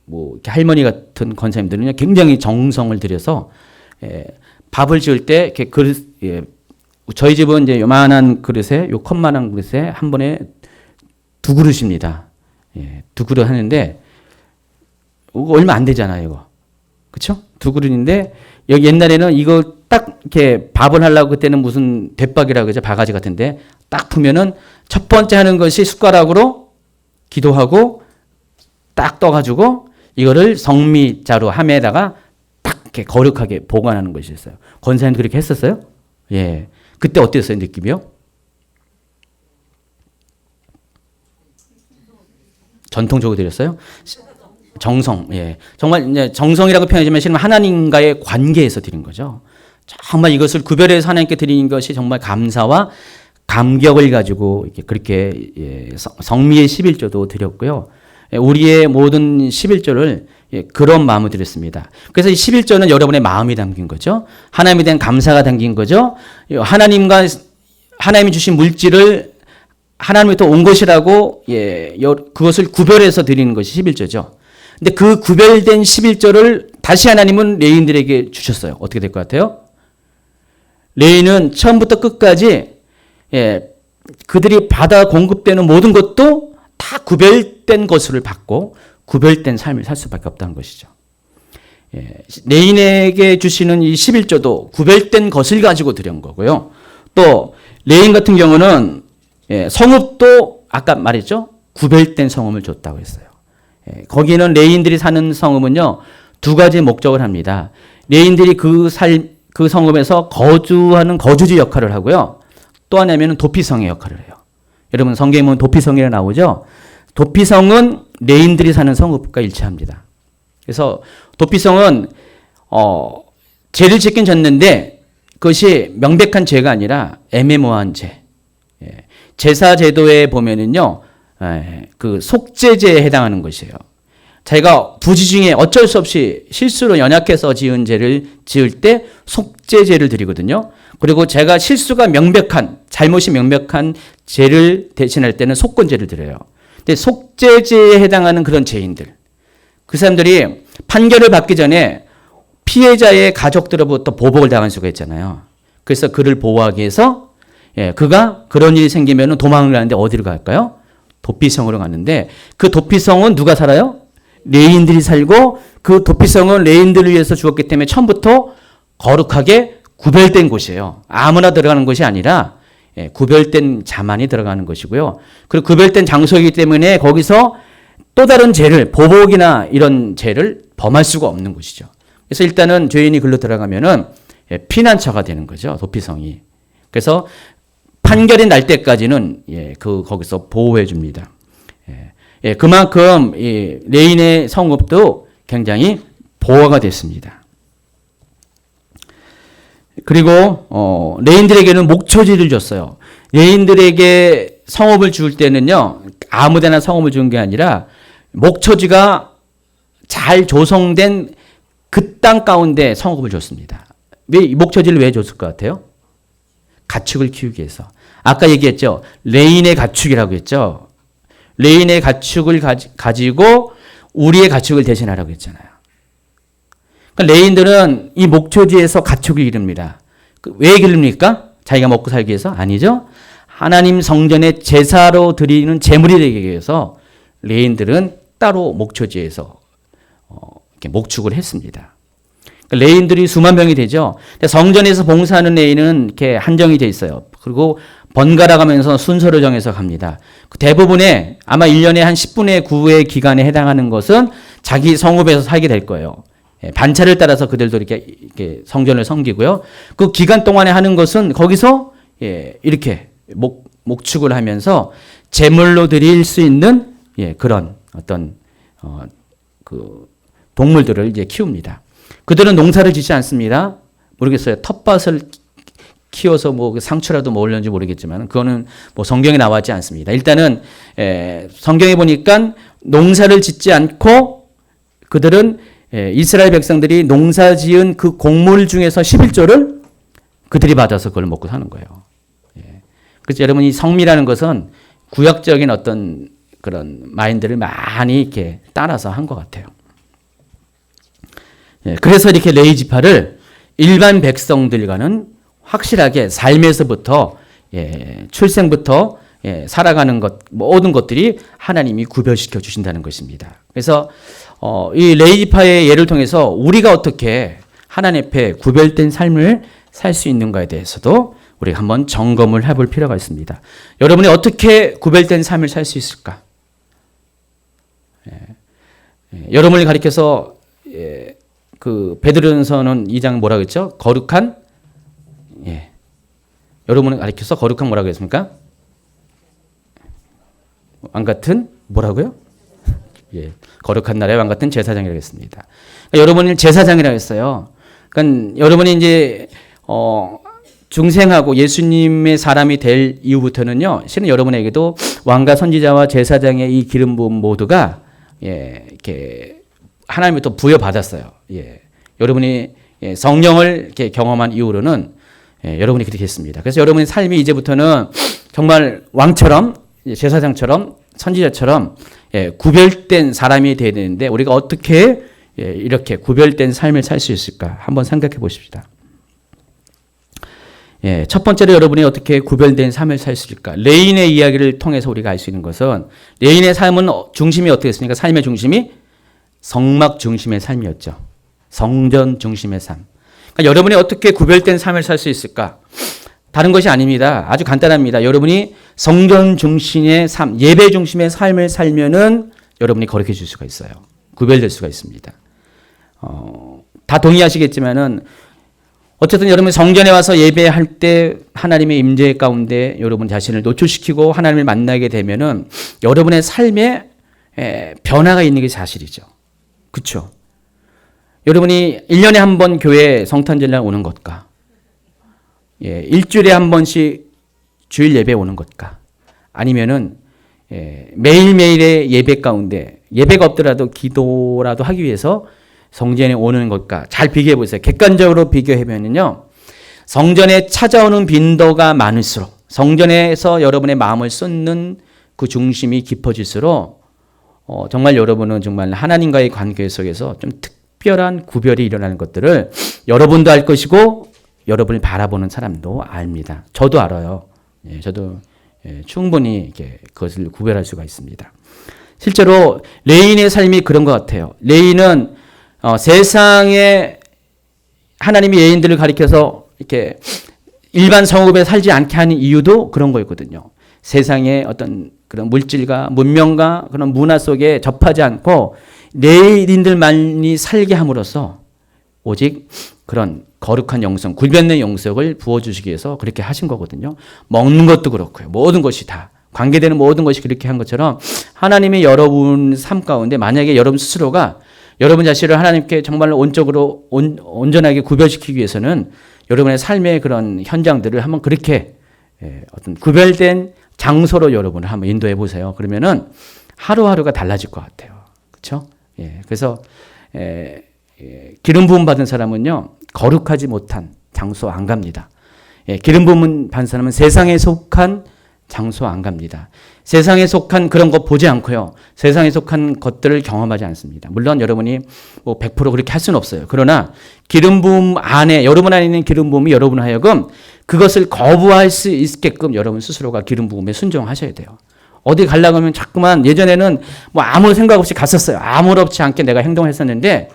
[SPEAKER 1] 뭐 할머니 같은 권사님들은요 굉장히 정성을 들여서 밥을 지을 때 이렇게 그릇 저희 집은 이제 요만한 그릇에 요 컵만한 그릇에 한 번에 2그릇입니다. 2그릇 하는데 얼마 안 되잖아요, 이거. 그렇죠? 2그릇인데 여기 옛날에는 이거 딱 이렇게 밥을 하려고 그때는 무슨 대박이라고 그러죠, 바가지 같은데 딱 푸면은 첫 번째 하는 것이 숟가락으로 기도하고 딱 떠가지고 이거를 성미자루 함에다가 딱 이렇게 거룩하게 보관하는 것이었어요. 권사님도 그렇게 했었어요? 예. 그때 어땠어요, 느낌이요? 전통적으로 드렸어요? 정성, 예. 정말 이제 정성이라고 표현하지만 실은 하나님과의 관계에서 드린 거죠. 정말 이것을 구별해서 하나님께 드리는 것이 정말 감사와 감격을 가지고 이렇게 그렇게 성미의 11조도 드렸고요. 우리의 모든 11조를 그런 마음을 드렸습니다. 그래서 이 11조는 여러분의 마음이 담긴 거죠. 하나님에 대한 감사가 담긴 거죠. 하나님이 주신 물질을 하나님부터 온 것이라고 그것을 구별해서 드리는 것이 11조죠. 근데 그 구별된 11조를 다시 하나님은 레위인들에게 주셨어요. 어떻게 될 것 같아요? 레위인은 처음부터 끝까지 그들이 받아 공급되는 모든 것도 다 구별된 것을 받고 구별된 삶을 살 수밖에 없다는 것이죠. 레위인에게 주시는 이 11조도 구별된 것을 가지고 드린 거고요. 또 레위인 같은 경우는 성읍도 아까 말했죠. 구별된 성읍을 줬다고 했어요. 거기는 레위인들이 사는 성읍은요. 두 가지 목적을 합니다. 레위인들이 그 성읍에서 거주하는 거주지 역할을 하고요. 또 하나는 도피성의 역할을 해요. 여러분 성경에 보면 도피성이라 나오죠. 도피성은 레위인들이 사는 성읍과 일치합니다. 그래서 도피성은 죄를 짓긴 졌는데 그것이 명백한 죄가 아니라 애매모호한 죄. 제사 제도에 보면은요, 그 속죄죄에 해당하는 것이에요. 자기가 부지 중에 어쩔 수 없이 실수로 연약해서 지은 죄를 지을 때 속죄죄를 드리거든요. 그리고 제가 실수가 명백한, 잘못이 명백한 죄를 대신할 때는 속건죄를 드려요. 근데 속죄죄에 해당하는 그런 죄인들, 그 사람들이 판결을 받기 전에 피해자의 가족들로부터 보복을 당할 수가 있잖아요. 그래서 그를 보호하기 위해서 그가 그런 일이 생기면 도망을 가는데 어디로 갈까요? 도피성으로 가는데 그 도피성은 누가 살아요? 레위인들이 살고 그 도피성은 레위인들을 위해서 주었기 때문에 처음부터 거룩하게 구별된 곳이에요. 아무나 들어가는 곳이 아니라 구별된 자만이 들어가는 것이고요. 그리고 구별된 장소이기 때문에 거기서 또 다른 죄를 보복이나 이런 죄를 범할 수가 없는 곳이죠. 그래서 일단은 죄인이 글로 들어가면은 피난처가 되는 거죠. 도피성이. 그래서 판결이 날 때까지는 거기서 보호해 줍니다. 그만큼 레위인의 성읍도 굉장히 보호가 됐습니다. 그리고 레위인들에게는 목초지를 줬어요. 레위인들에게 성읍을 줄 때는요, 아무데나 성읍을 준 게 아니라 목초지가 잘 조성된 그 땅 가운데 성읍을 줬습니다. 목초지를 왜 줬을 것 같아요? 가축을 키우기 위해서. 아까 얘기했죠. 레위인의 가축이라고 했죠. 레위인의 가축을 가지고 우리의 가축을 대신하라고 했잖아요. 그러니까 레위인들은 이 목초지에서 가축을 기릅니다. 왜 기릅니까? 자기가 먹고 살기 위해서? 아니죠. 하나님 성전의 제사로 드리는 제물이 되기 위해서 레위인들은 따로 목초지에서 이렇게 목축을 했습니다. 그러니까 레위인들이 수만 명이 되죠. 성전에서 봉사하는 레위인은 이렇게 한정이 돼 있어요. 그리고 번갈아 가면서 순서를 정해서 갑니다. 대부분의 아마 1년에 한 10분의 9의 기간에 해당하는 것은 자기 성읍에서 살게 될 거예요. 반차를 따라서 그들도 이렇게 성전을 섬기고요. 그 기간 동안에 하는 것은 거기서 이렇게 목축을 하면서 제물로 드릴 수 있는 그런 어떤 그 동물들을 이제 키웁니다. 그들은 농사를 짓지 않습니다. 모르겠어요. 텃밭을 키워서 뭐 상추라도 먹으려는지 모르겠지만 그거는 뭐 성경에 나와있지 않습니다. 일단은 성경에 보니까 농사를 짓지 않고 그들은 이스라엘 백성들이 농사 지은 그 곡물 중에서 11조를 그들이 받아서 그걸 먹고 사는 거예요. 그래서 여러분 이 성미라는 것은 구약적인 어떤 그런 마인드를 많이 이렇게 따라서 한 것 같아요. 그래서 이렇게 레위 지파를 일반 백성들과는 확실하게 삶에서부터 출생부터 살아가는 것 모든 것들이 하나님이 구별시켜 주신다는 것입니다. 그래서 이 레위 지파의 예를 통해서 우리가 어떻게 하나님 앞에 구별된 삶을 살 수 있는가에 대해서도 우리가 한번 점검을 해볼 필요가 있습니다. 여러분이 어떻게 구별된 삶을 살 수 있을까? 여러분을 가리켜서 그 베드로전서는 2장 뭐라고 했죠? 거룩한 여러분을 가리켜서 거룩한 뭐라고 했습니까? 왕 같은 뭐라고요? 거룩한 나라의 왕 같은 제사장이라고 했습니다. 그러니까 여러분을 제사장이라고 했어요. 그러니까 여러분이 이제 중생하고 예수님의 사람이 될 이후부터는요, 실은 여러분에게도 왕과 선지자와 제사장의 이 기름 부음 모두가 이렇게 하나님부터 부여받았어요. 여러분이 성령을 이렇게 경험한 이후로는 여러분이 그렇게 했습니다. 그래서 여러분의 삶이 이제부터는 정말 왕처럼, 제사장처럼, 선지자처럼 구별된 사람이 되어야 되는데, 우리가 어떻게 이렇게 구별된 삶을 살 수 있을까 한번 생각해 보십시다. 첫 번째로 여러분이 어떻게 구별된 삶을 살 수 있을까? 레인의 이야기를 통해서 우리가 알 수 있는 것은, 레인의 삶은 중심이 어떻게 했습니까? 삶의 중심이 성막 중심의 삶이었죠. 성전 중심의 삶. 그러니까 여러분이 어떻게 구별된 삶을 살 수 있을까? 다른 것이 아닙니다. 아주 간단합니다. 여러분이 성전 중심의 삶, 예배 중심의 삶을 살면은 여러분이 거룩해질 수가 있어요. 구별될 수가 있습니다. 다 동의하시겠지만은 어쨌든 여러분 성전에 와서 예배할 때 하나님의 임재 가운데 여러분 자신을 노출시키고 하나님을 만나게 되면은 여러분의 삶에 변화가 있는 게 사실이죠. 그렇죠? 여러분이 1년에 한 번 교회 성탄절날 오는 것과 일주일에 한 번씩 주일 예배 오는 것과 아니면은 매일매일의 예배 가운데 예배가 없더라도 기도라도 하기 위해서 성전에 오는 것과 잘 비교해 보세요. 객관적으로 비교해보면요, 성전에 찾아오는 빈도가 많을수록, 성전에서 여러분의 마음을 쏟는 그 중심이 깊어질수록 정말 여러분은 정말 하나님과의 관계 속에서 좀 특별한 구별이 일어나는 것들을 여러분도 알 것이고 여러분을 바라보는 사람도 압니다. 저도 알아요. 저도 충분히 이렇게 그것을 구별할 수가 있습니다. 실제로 레인의 삶이 그런 것 같아요. 레인은 세상에 하나님이 예인들을 가리켜서 이렇게 일반 성읍에 살지 않게 하는 이유도 그런 거였거든요. 세상의 어떤 그런 물질과 문명과 그런 문화 속에 접하지 않고 레인들만이 살게 함으로써 오직 그런 거룩한 영성, 구별된 영성을 부어주시기 위해서 그렇게 하신 거거든요. 먹는 것도 그렇고요. 모든 것이 다 관계되는 모든 것이 그렇게 한 것처럼 하나님의 여러분 삶 가운데 만약에 여러분 스스로가 여러분 자신을 하나님께 정말 온적으로 온전하게 구별시키기 위해서는 여러분의 삶의 그런 현장들을 한번 그렇게 어떤 구별된 장소로 여러분을 한번 인도해 보세요. 그러면은 하루하루가 달라질 것 같아요. 그렇죠? 그래서 기름 부음 받은 사람은요, 거룩하지 못한 장소 안 갑니다. 기름 부음 받은 사람은 세상에 속한 장소 안 갑니다. 세상에 속한 그런 거 보지 않고요. 세상에 속한 것들을 경험하지 않습니다. 물론 여러분이 뭐 100% 그렇게 할 수는 없어요. 그러나 기름 부음 안에, 여러분 안에 있는 기름 부음이 여러분 하여금 그것을 거부할 수 있게끔 여러분 스스로가 기름 부음에 순종하셔야 돼요. 어디 가려고 하면 자꾸만, 예전에는 뭐 아무 생각 없이 갔었어요. 아무렇지 않게 내가 행동을 했었는데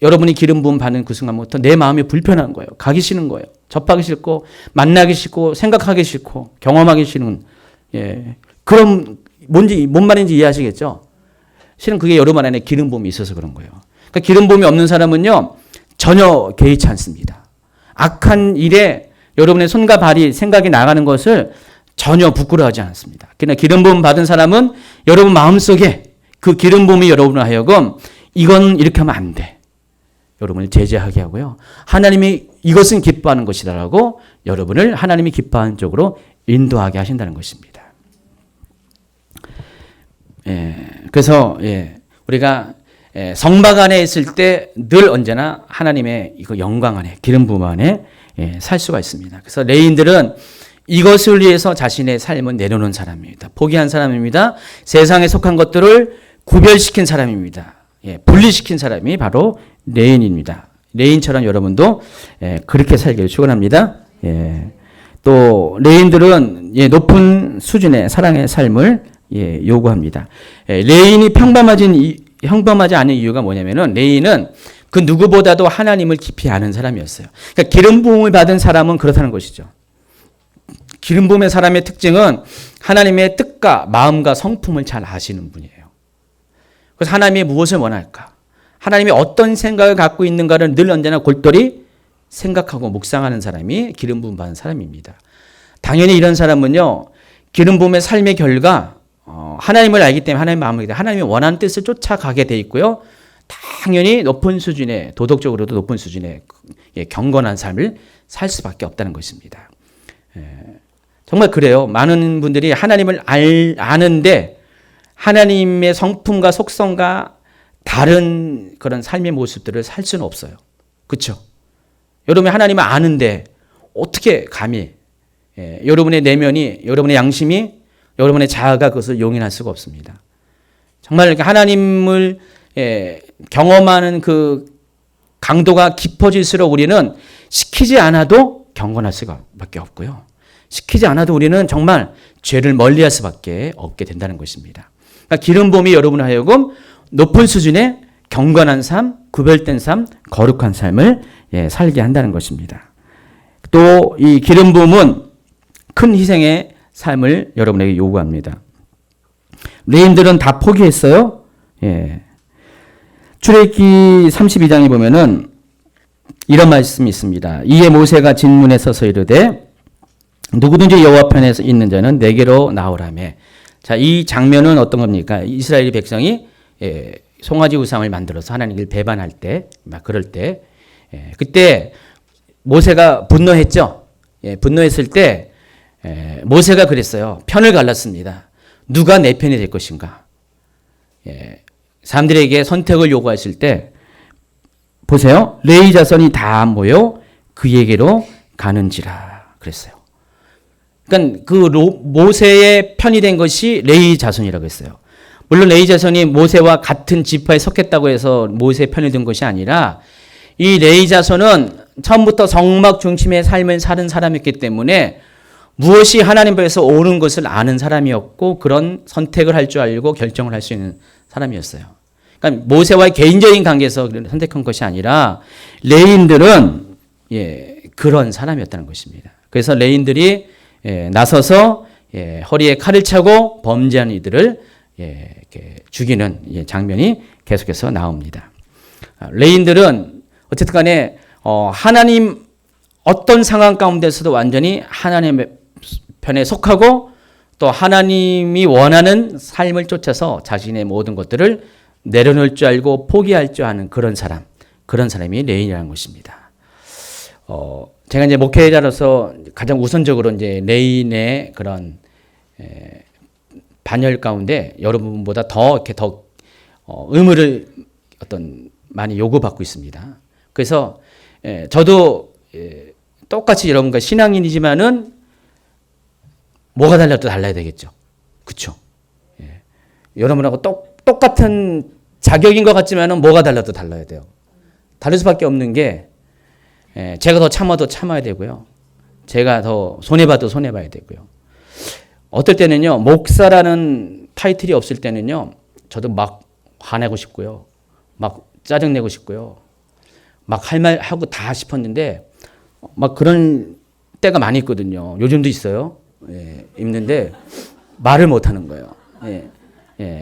[SPEAKER 1] 여러분이 기름 부음 받는 그 순간부터 내 마음이 불편한 거예요. 가기 싫은 거예요. 접하기 싫고 만나기 싫고 생각하기 싫고 경험하기 싫은, 그럼 뭔 말인지 이해하시겠죠? 실은 그게 여러분 안에 기름 부음이 있어서 그런 거예요. 그러니까 기름 부음이 없는 사람은요, 전혀 개의치 않습니다. 악한 일에 여러분의 손과 발이 생각이 나가는 것을 전혀 부끄러워하지 않습니다. 그러나 기름 부음 받은 사람은 여러분 마음속에 그 기름 부음이 여러분을 하여금 이건 이렇게 하면 안 돼, 여러분을 제재하게 하고요, 하나님이 이것은 기뻐하는 것이다라고 여러분을 하나님이 기뻐하는 쪽으로 인도하게 하신다는 것입니다. 그래서 우리가 성막 안에 있을 때 늘 언제나 하나님의 이거 영광 안에, 기름 부음 안에 살 수가 있습니다. 그래서 레인들은 이것을 위해서 자신의 삶을 내려놓은 사람입니다. 포기한 사람입니다. 세상에 속한 것들을 구별시킨 사람입니다. 분리시킨 사람이 바로 레인입니다. 레인처럼 여러분도 그렇게 살기를 축원합니다. 또 레인들은 높은 수준의 사랑의 삶을 요구합니다. 레인이 평범하지 않은 이유가 뭐냐면은, 레인은 그 누구보다도 하나님을 깊이 아는 사람이었어요. 그러니까 기름 부음을 받은 사람은 그렇다는 것이죠. 기름 부음의 사람의 특징은 하나님의 뜻과 마음과 성품을 잘 아시는 분이에요. 그래서 하나님이 무엇을 원할까? 하나님이 어떤 생각을 갖고 있는가를 늘 언제나 골똘히 생각하고 묵상하는 사람이 기름 부음 받은 사람입니다. 당연히 이런 사람은요, 기름 부음의 삶의 결과 하나님을 알기 때문에 하나님의 마음을 알기 때문에 하나님이 원하는 뜻을 쫓아가게 돼 있고요. 당연히 높은 수준의, 도덕적으로도 높은 수준의 경건한 삶을 살 수밖에 없다는 것입니다. 정말 그래요. 많은 분들이 하나님을 아는데 하나님의 성품과 속성과 다른 그런 삶의 모습들을 살 수는 없어요. 그렇죠? 여러분이 하나님을 아는데 어떻게 감히 여러분의 내면이, 여러분의 양심이, 여러분의 자아가 그것을 용인할 수가 없습니다. 정말 하나님을 경험하는 그 강도가 깊어질수록 우리는 시키지 않아도 경건할 수밖에 없고요. 시키지 않아도 우리는 정말 죄를 멀리할 수밖에 없게 된다는 것입니다. 그러니까 기름 부음이 여러분을 하여금 높은 수준의 경건한 삶, 구별된 삶, 거룩한 삶을 살게 한다는 것입니다. 또 이 기름 부음은 큰 희생의 삶을 여러분에게 요구합니다. 레인들은 다 포기했어요. 출애굽기 32장에 보면은 이런 말씀이 있습니다. 이에 모세가 진문에 서서 이르되 누구든지 여호와 편에 있는 자는 내게로 나오라며. 자, 이 장면은 어떤 겁니까? 이스라엘 백성이 송아지 우상을 만들어서 하나님을 배반할 때, 막 그럴 때, 그때 모세가 분노했죠. 분노했을 때 모세가 그랬어요. 편을 갈랐습니다. 누가 내 편이 될 것인가? 사람들에게 선택을 요구했을 때 보세요. 레위 자손이 다 모여 그에게로 가는지라 그랬어요. 그러니까 그 모세의 편이 된 것이 레위 자손이라고 했어요. 물론 레위 자손이 모세와 같은 지파에 속했다고 해서 모세의 편이 된 것이 아니라 이 레위 자손은 처음부터 성막 중심의 삶을 사는 사람이었기 때문에 무엇이 하나님 앞에서 옳은 것을 아는 사람이었고 그런 선택을 할 줄 알고 결정을 할 수 있는 사람이었어요. 그러니까 모세와의 개인적인 관계에서 선택한 것이 아니라 레위인들은 그런 사람이었다는 것입니다. 그래서 레위인들이 나서서 허리에 칼을 차고 범죄하는 이들을 이렇게 죽이는 장면이 계속해서 나옵니다. 레위인들은 어쨌든 간에 하나님 어떤 상황 가운데서도 완전히 하나님의 편에 속하고 또 하나님이 원하는 삶을 쫓아서 자신의 모든 것들을 내려놓을 줄 알고 포기할 줄 아는 그런 사람이 레위인이라는 것입니다. 제가 이제 목회자로서 가장 우선적으로 이제 레위인의 그런 반열 가운데 여러분보다 더 의무를 많이 요구받고 있습니다. 그래서 저도 똑같이 여러분과 신앙인이지만은 뭐가 달라도 달라야 되겠죠. 그렇죠? 여러분하고 똑같은 자격인 것 같지만은 뭐가 달라도 달라야 돼요. 다를 수밖에 없는 게 제가 더 참아도 참아야 되고요. 제가 더 손해봐도 손해봐야 되고요. 어떨 때는요, 목사라는 타이틀이 없을 때는요, 저도 막 화내고 싶고요. 막 짜증내고 싶고요. 막 할 말 하고 다 싶었는데, 막 그런 때가 많이 있거든요. 요즘도 있어요. 있는데, 말을 못 하는 거예요.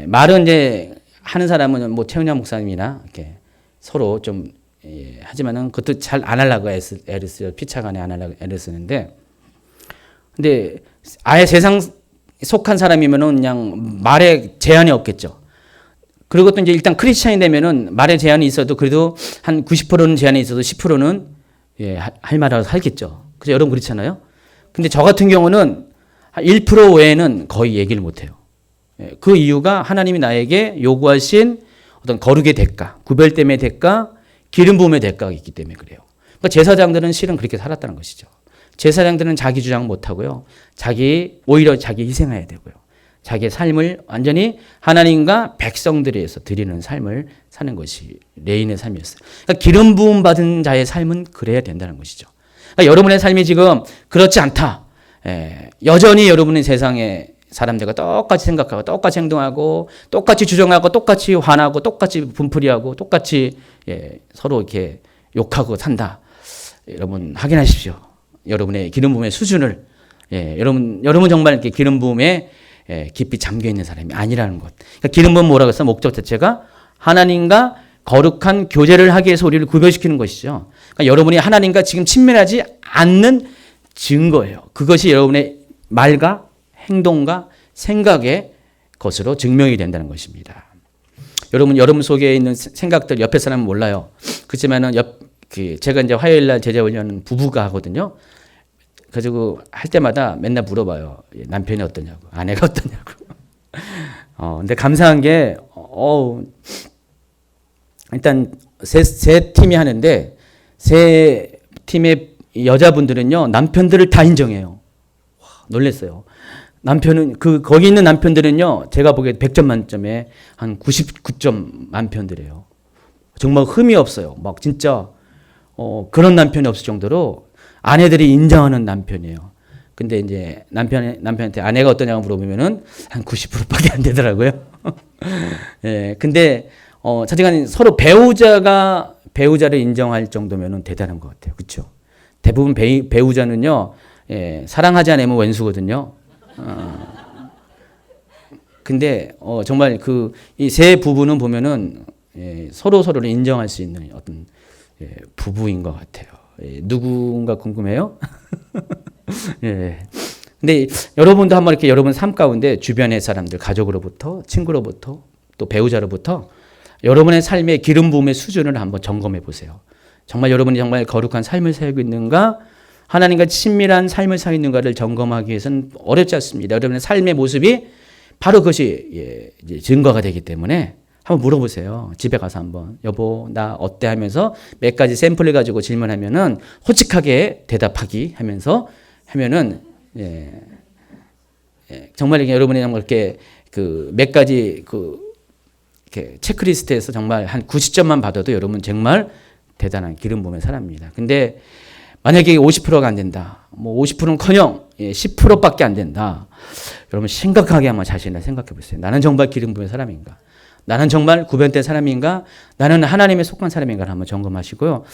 [SPEAKER 1] 말은 이제 하는 사람은 뭐 최은영 목사님이나 이렇게 서로 좀, 하지만은 그것도 잘 안 하려고 애를 써요. 피차간에 안 하려고 애를 쓰는데, 근데 아예 세상 속한 사람이면은 그냥 말에 제한이 없겠죠. 그리고 또 이제 일단 크리스찬이 되면은 말에 제한이 있어도 그래도 한 90%는 제한이 있어도 10%는 할 말하고 살겠죠. 그래서 여러분 그렇잖아요. 근데 저 같은 경우는 1% 외에는 거의 얘기를 못 해요. 그 이유가 하나님이 나에게 요구하신 어떤 거룩의 대가, 구별됨의 대가, 기름 부음의 대가가 있기 때문에 그래요. 그러니까 제사장들은 실은 그렇게 살았다는 것이죠. 제사장들은 자기 주장 못 하고요. 오히려 자기 희생해야 되고요. 자기의 삶을 완전히 하나님과 백성들에 의해서 드리는 삶을 사는 것이 레인의 삶이었어요. 그러니까 기름 부음 받은 자의 삶은 그래야 된다는 것이죠. 그러니까 여러분의 삶이 지금 그렇지 않다. 여전히 여러분의 세상에 사람들과 똑같이 생각하고 똑같이 행동하고 똑같이 주장하고 똑같이 화나고 똑같이 분풀이하고 똑같이 서로 이렇게 욕하고 산다. 여러분 확인하십시오. 여러분의 기름 부음의 수준을 여러분 정말 이렇게 기름 부음에 깊이 잠겨 있는 사람이 아니라는 것. 그러니까 기름 부음 뭐라고 해서 목적 자체가 하나님과 거룩한 교제를 하기 위해서 우리를 구별시키는 것이죠. 그러니까 여러분이 하나님과 지금 친밀하지 않는 증거예요. 그것이 여러분의 말과 행동과 생각의 것으로 증명이 된다는 것입니다. 여러분 속에 있는 생각들 옆에 사람은 몰라요. 그렇지만은 제가 이제 화요일 날 제자 훈련 부부가 하거든요. 그래서 할 때마다 맨날 물어봐요. 남편이 어떠냐고, 아내가 어떠냐고. 근데 감사한 게, 일단 세 팀이 하는데, 세 팀의 여자분들은요, 남편들을 다 인정해요. 와, 놀랐어요. 거기 있는 남편들은요, 제가 보기에 100점 만점에 한 99점 남편들이에요. 정말 흠이 없어요. 막 진짜, 그런 남편이 없을 정도로 아내들이 인정하는 남편이에요. 근데 이제 남편한테 아내가 어떠냐고 물어보면은 한 90%밖에 안 되더라고요. 예, 근데, 자지간 서로 배우자를 인정할 정도면은 대단한 것 같아요. 그렇죠? 대부분 배우자는요, 예, 사랑하지 않으면 원수거든요. 근데 정말 이 세 부부는 보면은 예, 서로를 인정할 수 있는 어떤 예, 부부인 것 같아요. 예, 누군가 궁금해요? 예. 근데 여러분도 한번 이렇게 여러분 삶 가운데 주변의 사람들, 가족으로부터, 친구로부터, 또 배우자로부터 여러분의 삶의 기름 부음의 수준을 한번 점검해 보세요. 정말 여러분이 정말 거룩한 삶을 살고 있는가, 하나님과 친밀한 삶을 살고 있는가를 점검하기 위해서는 어렵지 않습니다. 여러분의 삶의 모습이 바로 그것이 예, 이제 증거가 되기 때문에 한번 물어보세요. 집에 가서 한번 여보 나 어때 하면서 몇 가지 샘플을 가지고 질문하면은 솔직하게 대답하기 하면은 예, 정말 이게 여러분이 정말 이렇게 몇 가지 이렇게 체크리스트에서 정말 한 90점만 받아도 여러분 정말 대단한 기름 부음의 사람입니다. 근데 만약에 50%가 안 된다. 뭐 50%는커녕 10%밖에 안 된다. 여러분 심각하게 한번 자신을 생각해 보세요. 나는 정말 기름 부음의 사람인가? 나는 정말 구별된 사람인가? 나는 하나님에 속한 사람인가를 한번 점검하시고요.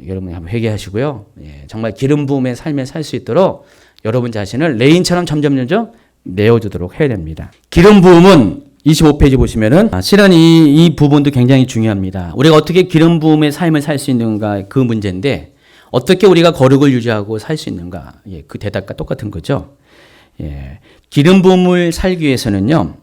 [SPEAKER 1] 여러분이 한번 회개하시고요. 예, 정말 기름 부음의 삶에 살 수 있도록 여러분 자신을 레인처럼 점점 내어주도록 해야 됩니다. 기름 부음은 25페이지 보시면은 실은 이 부분도 굉장히 중요합니다. 우리가 어떻게 기름 부음의 삶을 살 수 있는가 그 문제인데 어떻게 우리가 거룩을 유지하고 살 수 있는가? 예, 그 대답과 똑같은 거죠. 예, 기름 부음을 살기 위해서는요.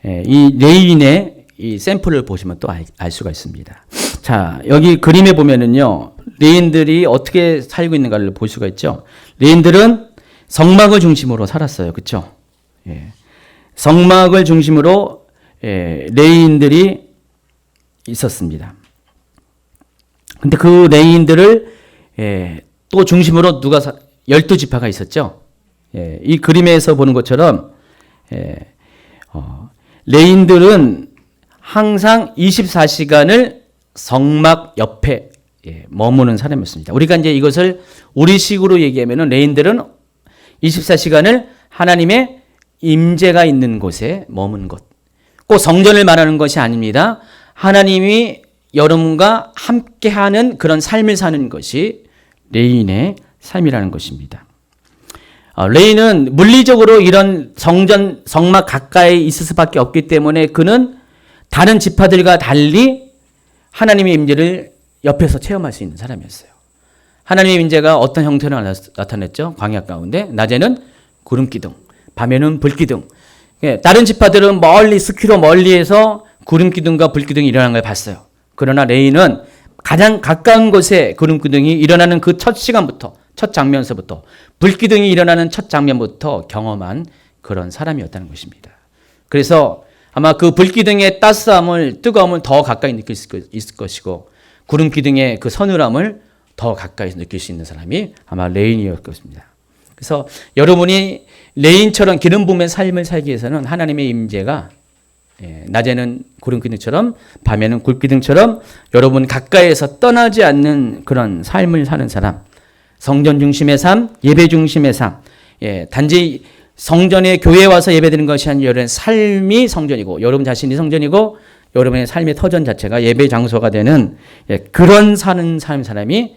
[SPEAKER 1] 예, 이 레인의 이 샘플을 보시면 또 알 수가 있습니다. 자, 여기 그림에 보면은요. 레인들이 어떻게 살고 있는가를 볼 수가 있죠. 레인들은 성막을 중심으로 살았어요. 그렇죠? 예. 성막을 중심으로 레인들이 있었습니다. 근데 그 레인들을 또 중심으로 12지파가 있었죠. 이 그림에서 보는 것처럼 레인들은 항상 24시간을 성막 옆에 머무는 사람이었습니다. 우리가 이제 이것을 우리식으로 얘기하면은 레인들은 24시간을 하나님의 임재가 있는 곳에 머무는 것. 꼭 성전을 말하는 것이 아닙니다. 하나님이 여러분과 함께하는 그런 삶을 사는 것이 레인의 삶이라는 것입니다. 레인은 물리적으로 이런 성막 가까이 있을 수밖에 없기 때문에 그는 다른 지파들과 달리 하나님의 임재를 옆에서 체험할 수 있는 사람이었어요. 하나님의 임재가 어떤 형태로 나타냈죠? 광야 가운데 낮에는 구름기둥, 밤에는 불기둥. 다른 지파들은 멀리 스키로 멀리에서 구름기둥과 불기둥이 일어나는 걸 봤어요. 그러나 레인은 가장 가까운 곳에 구름기둥이 일어나는 그 첫 시간부터, 첫 장면서부터, 불기둥이 일어나는 첫 장면부터 경험한 그런 사람이었다는 것입니다. 그래서 아마 그 불기둥의 따스함을, 뜨거움을 더 가까이 느낄 수 있을 것이고 구름기둥의 그 서늘함을 더 가까이서 느낄 수 있는 사람이 아마 레인이었을 것입니다. 그래서 여러분이 레인처럼 기름 부음의 삶을 살기 위해서는 하나님의 임재가 낮에는 구름기둥처럼 밤에는 굴기둥처럼 여러분 가까이에서 떠나지 않는 그런 삶을 사는 사람, 성전 중심의 삶, 예배 중심의 삶, 단지 성전에 교회에 와서 예배드리는 것이 아니라 여러분의 삶이 성전이고 여러분 자신이 성전이고 여러분의 삶의 터전 자체가 예배 장소가 되는 그런 사는 사람이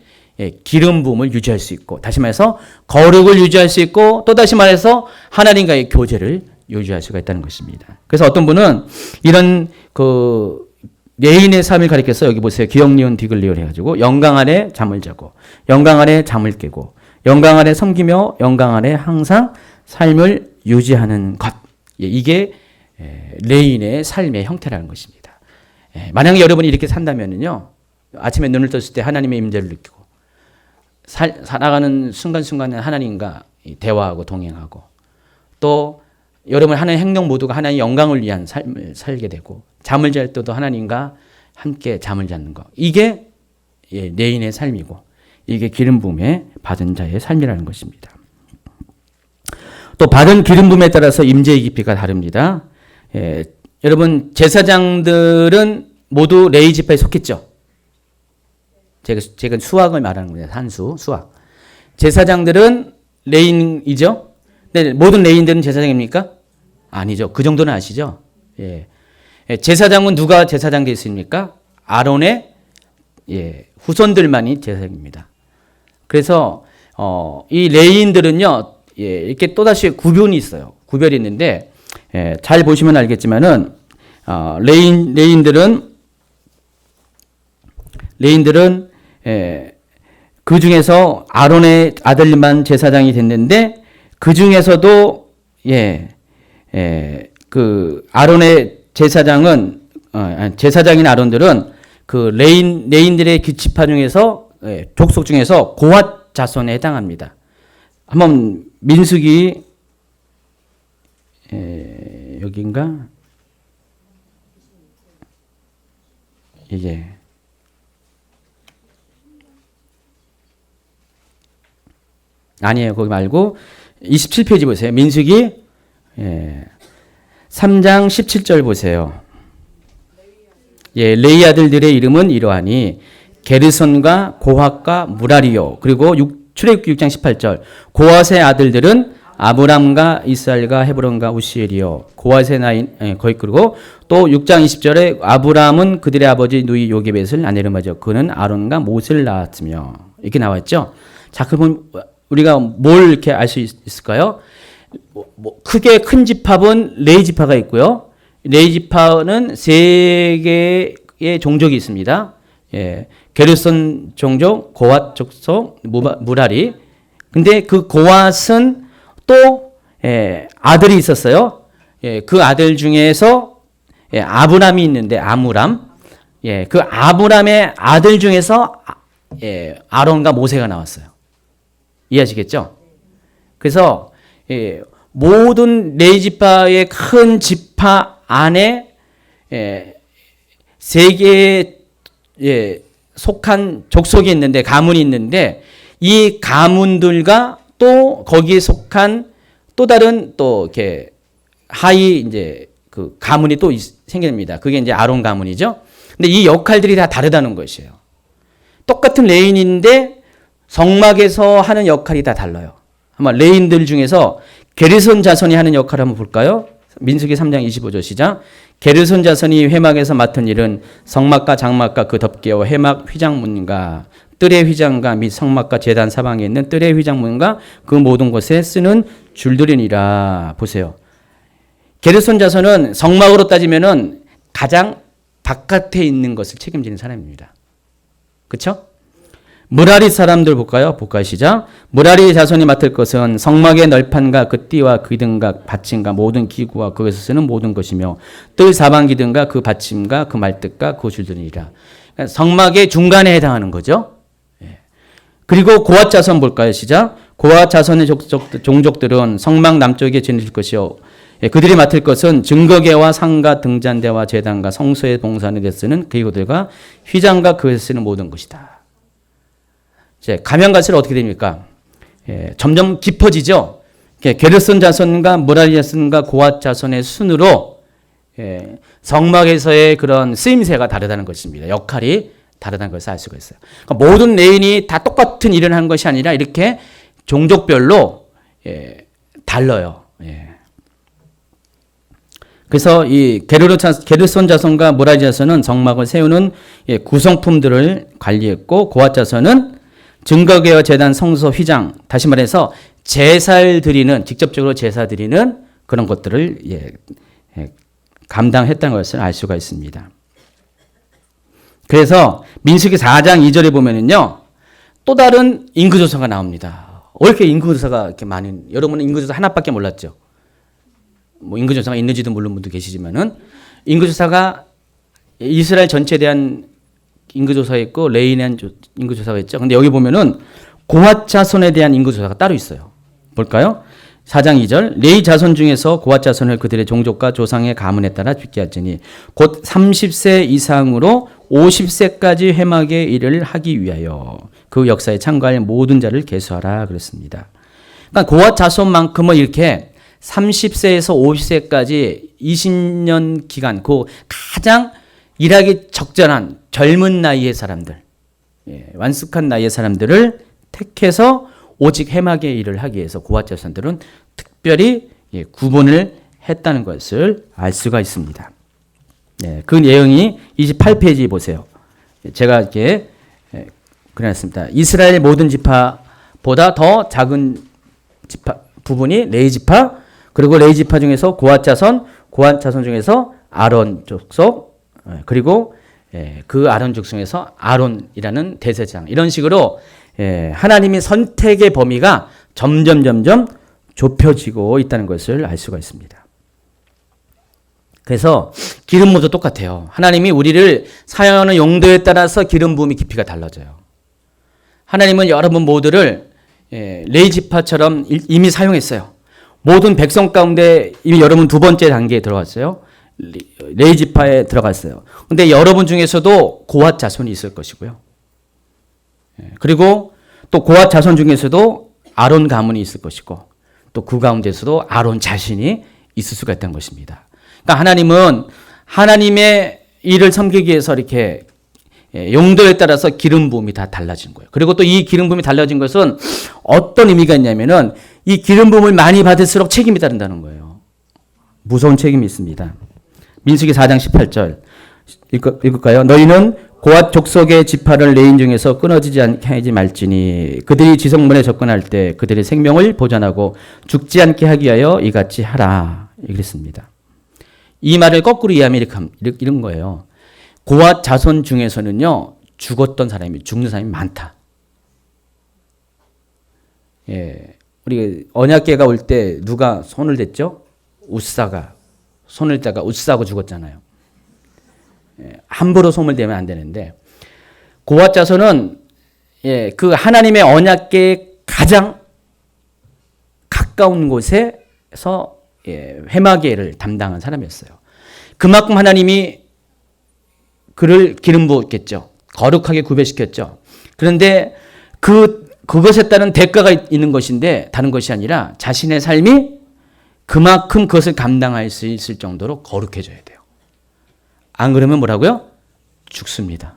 [SPEAKER 1] 기름 부음을 유지할 수 있고 다시 말해서 거룩을 유지할 수 있고 또 다시 말해서 하나님과의 교제를 유지할 수가 있다는 것입니다. 그래서 어떤 분은 이런 레인의 삶을 가리켜서 여기 보세요. 기억리온 디글리온 해가지고 영광 아래 잠을 자고 영광 아래 잠을 깨고 영광 아래 섬기며 영광 아래 항상 삶을 유지하는 것. 이게 레인의 삶의 형태라는 것입니다. 만약에 여러분이 이렇게 산다면요, 아침에 눈을 떴을 때 하나님의 임재를 느끼고 살아가는 순간순간에 하나님과 대화하고 동행하고 또 여러분 하나의 행동 모두가 하나님의 영광을 위한 삶을 살게 되고 잠을 잘 때도 하나님과 함께 잠을 자는 것. 이게 레인의 삶이고 이게 기름 부음에 받은 자의 삶이라는 것입니다. 또 받은 기름 부음에 따라서 임재의 깊이가 다릅니다. 여러분 제사장들은 모두 레위 지파에 속했죠. 제가 수학을 말하는 겁니다. 산수, 수학. 제사장들은 레인이죠. 근데 모든 레인들은 제사장입니까? 아니죠. 그 정도는 아시죠? 예. 제사장은 누가 제사장 됐습니까? 아론의 후손들만이 제사장입니다. 그래서 이 레인들은요, 이렇게 또다시 구별이 있어요. 구별이 있는데 잘 보시면 알겠지만은 레인들은 그 중에서 아론의 아들만 제사장이 됐는데 그 중에서도 그 아론의 제사장은 제사장인 아론들은 그 레인들의 지파 중에서 족속 중에서 고핫 자손에 해당합니다. 한번 민수기 여기인가? 이게 아니에요. 거기 말고 27페이지 보세요. 민수기 3장 17절 보세요. 레위 아들들의 이름은 이러하니 게르손과 고핫과 무라리요. 그리고 출애굽기 6장 18절 고핫의 아들들은 아브람과 이스라엘과 헤브론과 우시엘이요. 고핫의 나이 거기 그리고 또 6장 20절에 아브람은 그들의 아버지 누이 요게벳을 아내로 맞아 그는 아론과 모세를 낳았으며 이렇게 나왔죠. 자, 그러면 우리가 뭘 이렇게 알 수 있을까요? 크게 큰 지파는 레위 지파가 있고요. 레위 지파는 세 개의 종족이 있습니다. 게르손 종족, 고핫 족속, 무라리. 근데 그 고핫은 또 아들이 있었어요. 그 아들 중에서 아브람이 있는데 아므람. 그 아브람의 아들 중에서 아론과 모세가 나왔어요. 이해하시겠죠? 그래서 모든 레위 지파의 큰 지파 안에 세 개의 속한 족속이 있는데 가문이 있는데 이 가문들과 또 거기에 속한 또 다른 또 이렇게 하위 이제 그 가문이 또 생깁니다. 그게 이제 아론 가문이죠. 근데 이 역할들이 다 다르다는 것이에요. 똑같은 레인인데 성막에서 하는 역할이 다 달라요. 아마 레인들 중에서 게르손 자손이 하는 역할을 한번 볼까요? 민수기 3장 25절 시작. 게르손 자손이 회막에서 맡은 일은 성막과 장막과 그 덮개와 회막 휘장문과 뜰의 휘장과 및 성막과 제단 사방에 있는 뜰의 휘장문과 그 모든 곳에 쓰는 줄들이니라. 보세요. 게르손 자손은 성막으로 따지면은 가장 바깥에 있는 것을 책임지는 사람입니다. 그렇죠? 무라리 사람들 볼까요? 볼까요? 시작. 무라리 자손이 맡을 것은 성막의 널판과 그 띠와 그 등과 받침과 모든 기구와 그것을 쓰는 모든 것이며 뜰 사방 기둥과 그 받침과 그 말뜻과 그 줄들이니라. 그러니까 성막의 중간에 해당하는 거죠. 그리고 고핫 자손 볼까요? 시작. 고핫 자손의 종족들은 성막 남쪽에 지낼 것이요. 그들이 맡을 것은 증거계와 상가 등잔대와 제단과 성소의 봉사하는 데 쓰는 기구들과 휘장과 그것에 쓰는 모든 것이다. 이제 가면 갈수록 어떻게 됩니까? 점점 깊어지죠. 게르손 자손과 무라리 자손과 고핫 자손의 순으로 성막에서의 그런 쓰임새가 다르다는 것입니다. 역할이 다르다는 것을 알 수가 있어요. 그러니까 모든 레인이 다 똑같은 일을 하는 것이 아니라 이렇게 종족별로 달라요. 그래서 이 게르손 자손과 무라리 자손은 성막을 세우는 구성품들을 관리했고 고핫 자손은 증거계와 제단, 성소, 휘장, 다시 말해서 제사를 드리는 직접적으로 제사 드리는 그런 것들을 감당했다는 것을 알 수가 있습니다. 그래서 민수기 4장 2절에 보면은요 또 다른 인구조사가 나옵니다. 왜 이렇게 인구조사가 이렇게 많은? 여러분은 인구조사 하나밖에 몰랐죠. 뭐 인구조사가 있는지도 모르는 분도 계시지만은 인구조사가 이스라엘 전체에 대한 인구조사가 있고 레위에 대한 인구조사가 있죠. 근데 여기 보면은 고핫 자손에 대한 인구조사가 따로 있어요. 볼까요? 4장 2절 레위 자손 중에서 고핫 자손을 그들의 종족과 조상의 가문에 따라 빚게 하지니 곧 30세 이상으로 50세까지 회막의 일을 하기 위하여 그 역사에 참가할 모든 자를 계수하라 그랬습니다. 그러니까 고핫 자손만큼은 이렇게 30세에서 50세까지 20년 기간 그 가장 일하기 적절한 젊은 나이의 사람들, 완숙한 나이의 사람들을 택해서 오직 회막의 일을 하기 위해서 고핫 자손들은 특별히 구분을 했다는 것을 알 수가 있습니다. 그 내용이 28페이지 보세요. 제가 이렇게 그려놨습니다. 이스라엘 모든 지파보다 더 작은 지파 부분이 레위 지파, 그리고 레위 지파 중에서 고핫 자손 중에서 아론 족속, 그리고 그 아론 족속에서 아론이라는 대제사장, 이런 식으로 하나님이 선택의 범위가 점점 좁혀지고 있다는 것을 알 수가 있습니다. 그래서 기름 부음도 똑같아요. 하나님이 우리를 사용하는 용도에 따라서 기름 부음의 깊이가 달라져요. 하나님은 여러분 모두를 레위 지파처럼 이미 사용했어요. 모든 백성 가운데 이미 여러분 두 번째 단계에 들어갔어요. 레위 지파에 들어갔어요. 근데 여러분 중에서도 고핫 자손이 있을 것이고요. 그리고 또 고핫 자손 중에서도 아론 가문이 있을 것이고, 또 그 가운데서도 아론 자신이 있을 수가 있다는 것입니다. 그러니까 하나님은 하나님의 일을 섬기기 위해서 이렇게 용도에 따라서 기름 부음이 다 달라진 거예요. 그리고 또 이 기름 부음이 달라진 것은 어떤 의미가 있냐면은 이 기름 부음을 많이 받을수록 책임이 따른다는 거예요. 무서운 책임이 있습니다. 민수기 4장 18절 읽을까요? 너희는 고핫 족속의 지파를 레인 중에서 끊어지지 않게 하지 말지니 그들이 지성문에 접근할 때 그들의 생명을 보존하고 죽지 않게 하기 위하여 이같이 하라. 그랬습니다. 이 말을 거꾸로 이해하면 이런 거예요. 고핫 자손 중에서는요, 죽는 사람이 많다. 우리 언약궤가 올 때 누가 손을 댔죠? 웃사가 손을 대다가 웃사고 죽었잖아요. 함부로 손을 대면 안 되는데, 고핫 자손은 그 하나님의 언약궤에 가장 가까운 곳에서 회막의 일을 담당한 사람이었어요. 그만큼 하나님이 그를 기름 부었겠죠. 거룩하게 구별시켰죠. 그런데 그것에 따른 대가가 있는 것인데 다른 것이 아니라 자신의 삶이 그만큼 그것을 감당할 수 있을 정도로 거룩해져야 돼요. 안 그러면 뭐라고요? 죽습니다.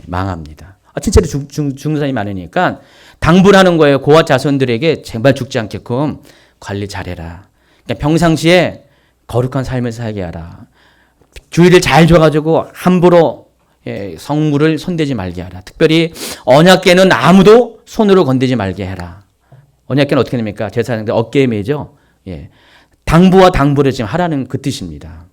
[SPEAKER 1] 망합니다. 진짜로 죽는 사람이 많으니까 당부를 하는 거예요. 고핫 자손들에게 제발 죽지 않게끔 관리 잘해라. 그러니까 평상시에 거룩한 삶을 살게 하라. 주의를 잘 줘가지고 함부로 성물을 손대지 말게 하라. 특별히 언약궤는 아무도 손으로 건드지 말게 해라. 언약궤는 어떻게 됩니까? 제사장들 어깨에 매죠. 당부와 당부를 지금 하라는 그 뜻입니다.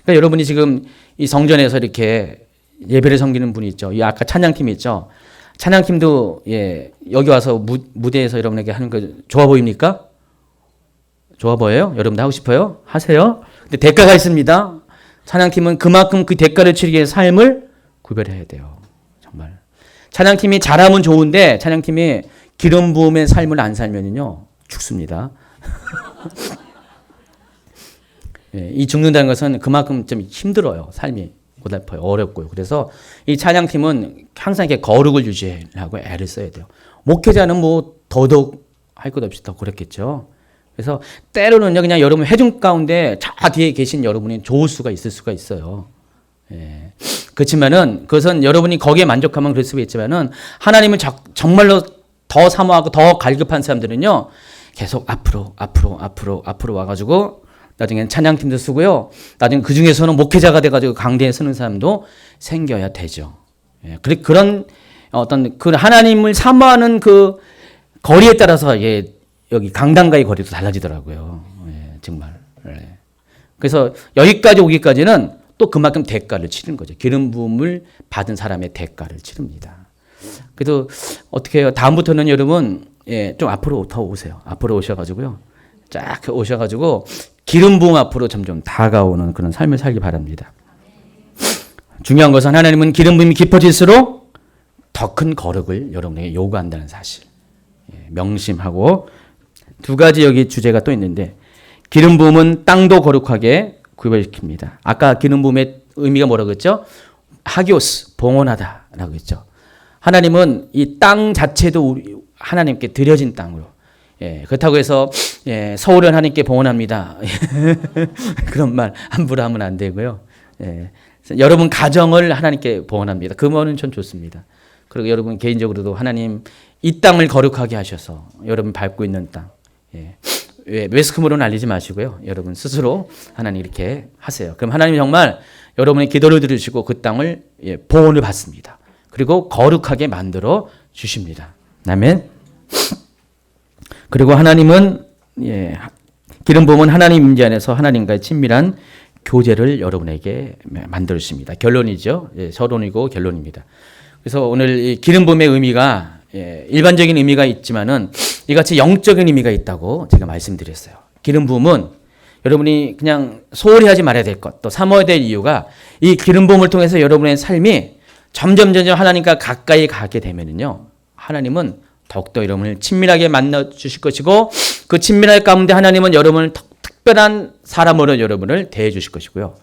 [SPEAKER 1] 그러니까 여러분이 지금 이 성전에서 이렇게 예배를 섬기는 분이 있죠. 이 아까 찬양팀이 있죠. 찬양팀도 여기 와서 무대에서 여러분에게 하는 거 좋아 보입니까? 좋아 보여요? 여러분도 하고 싶어요? 하세요. 근데 대가가 있습니다. 찬양팀은 그만큼 그 대가를 치르기 위해 삶을 구별해야 돼요. 정말. 찬양팀이 잘하면 좋은데 찬양팀이 기름 부음의 삶을 안 살면요 죽습니다. 이 죽는다는 것은 그만큼 좀 힘들어요. 삶이 고달퍼요. 어렵고요. 그래서 이 찬양팀은 항상 이렇게 거룩을 유지하고 애를 써야 돼요. 목회자는 뭐 더더욱 할 것 없이 더 그렇겠죠. 그래서 때로는요 그냥 여러분 회중 가운데 저 뒤에 계신 여러분이 좋을 수가 있을 수가 있어요. 그렇지만은 그것은 여러분이 거기에 만족하면 그럴 수가 있지만은 하나님은 정말로 더 사모하고 더 갈급한 사람들은요 계속 앞으로 와가지고 나중에는 찬양팀도 쓰고요. 나중에 그 중에서는 목회자가 돼가지고 강대에 서는 사람도 생겨야 되죠. 그런 어떤 그 하나님을 사모하는 그 거리에 따라서 여기 강단과의 거리도 달라지더라고요. 정말. 그래서 여기까지 오기까지는 또 그만큼 대가를 치르는 거죠. 기름 부음을 받은 사람의 대가를 치릅니다. 그래도 어떻게 해요? 다음부터는 여러분 좀 앞으로 더 오세요. 앞으로 오셔가지고요. 쫙 오셔가지고 기름 부음 앞으로 점점 다가오는 그런 삶을 살기 바랍니다. 중요한 것은 하나님은 기름 부음이 깊어질수록 더 큰 거룩을 여러분에게 요구한다는 사실. 명심하고 두 가지 여기 주제가 또 있는데 기름 부음은 땅도 거룩하게 구별시킵니다. 아까 기름 부음의 의미가 뭐라고 했죠? 하기오스, 봉헌하다라고 했죠. 하나님은 이 땅 자체도 하나님께 드려진 땅으로. 그렇다고 해서 서울은 하나님께 봉헌합니다. 그런 말 함부로 하면 안 되고요. 여러분 가정을 하나님께 봉헌합니다. 그 말은 전 좋습니다. 그리고 여러분 개인적으로도 하나님 이 땅을 거룩하게 하셔서 여러분 밟고 있는 땅. 외스크으로는 알리지 마시고요. 여러분 스스로 하나님 이렇게 하세요. 그럼 하나님 정말 여러분의 기도를 들으시고 그 땅을 보온을 받습니다. 그리고 거룩하게 만들어 주십니다. 아멘. 그리고 하나님은 기름 부음은 하나님 임재 안에서 하나님과의 친밀한 교제를 여러분에게 만들어 주십니다. 결론이죠. 서론이고 결론입니다. 그래서 오늘 이 기름 부음의 의미가 일반적인 의미가 있지만은 이같이 영적인 의미가 있다고 제가 말씀드렸어요. 기름 부음은 여러분이 그냥 소홀히 하지 말아야 될 것, 또 삼아야 될 이유가 이 기름 부음을 통해서 여러분의 삶이 점점 하나님과 가까이 가게 되면은요, 하나님은 더욱더 여러분을 친밀하게 만나 주실 것이고 그 친밀할 가운데 하나님은 여러분을 특별한 사람으로 여러분을 대해 주실 것이고요.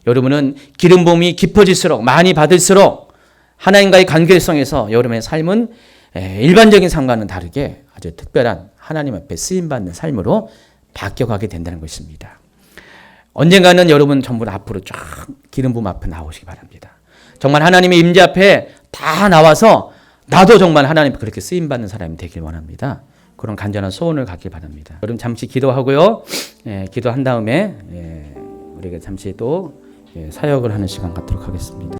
[SPEAKER 1] 여러분은 기름 부음이 깊어질수록 많이 받을수록 하나님과의 관계성에서 여러분의 삶은 일반적인 삶과는 다르게 아주 특별한 하나님 앞에 쓰임받는 삶으로 바뀌어가게 된다는 것입니다. 언젠가는 여러분 전부 앞으로 쫙 기름 부음 앞에 나오시기 바랍니다. 정말 하나님의 임재 앞에 다 나와서 나도 정말 하나님 그렇게 쓰임받는 사람이 되길 원합니다. 그런 간절한 소원을 갖길 바랍니다. 여러분 잠시 기도하고요. 기도한 다음에 우리가 잠시 또 사역을 하는 시간 갖도록 하겠습니다.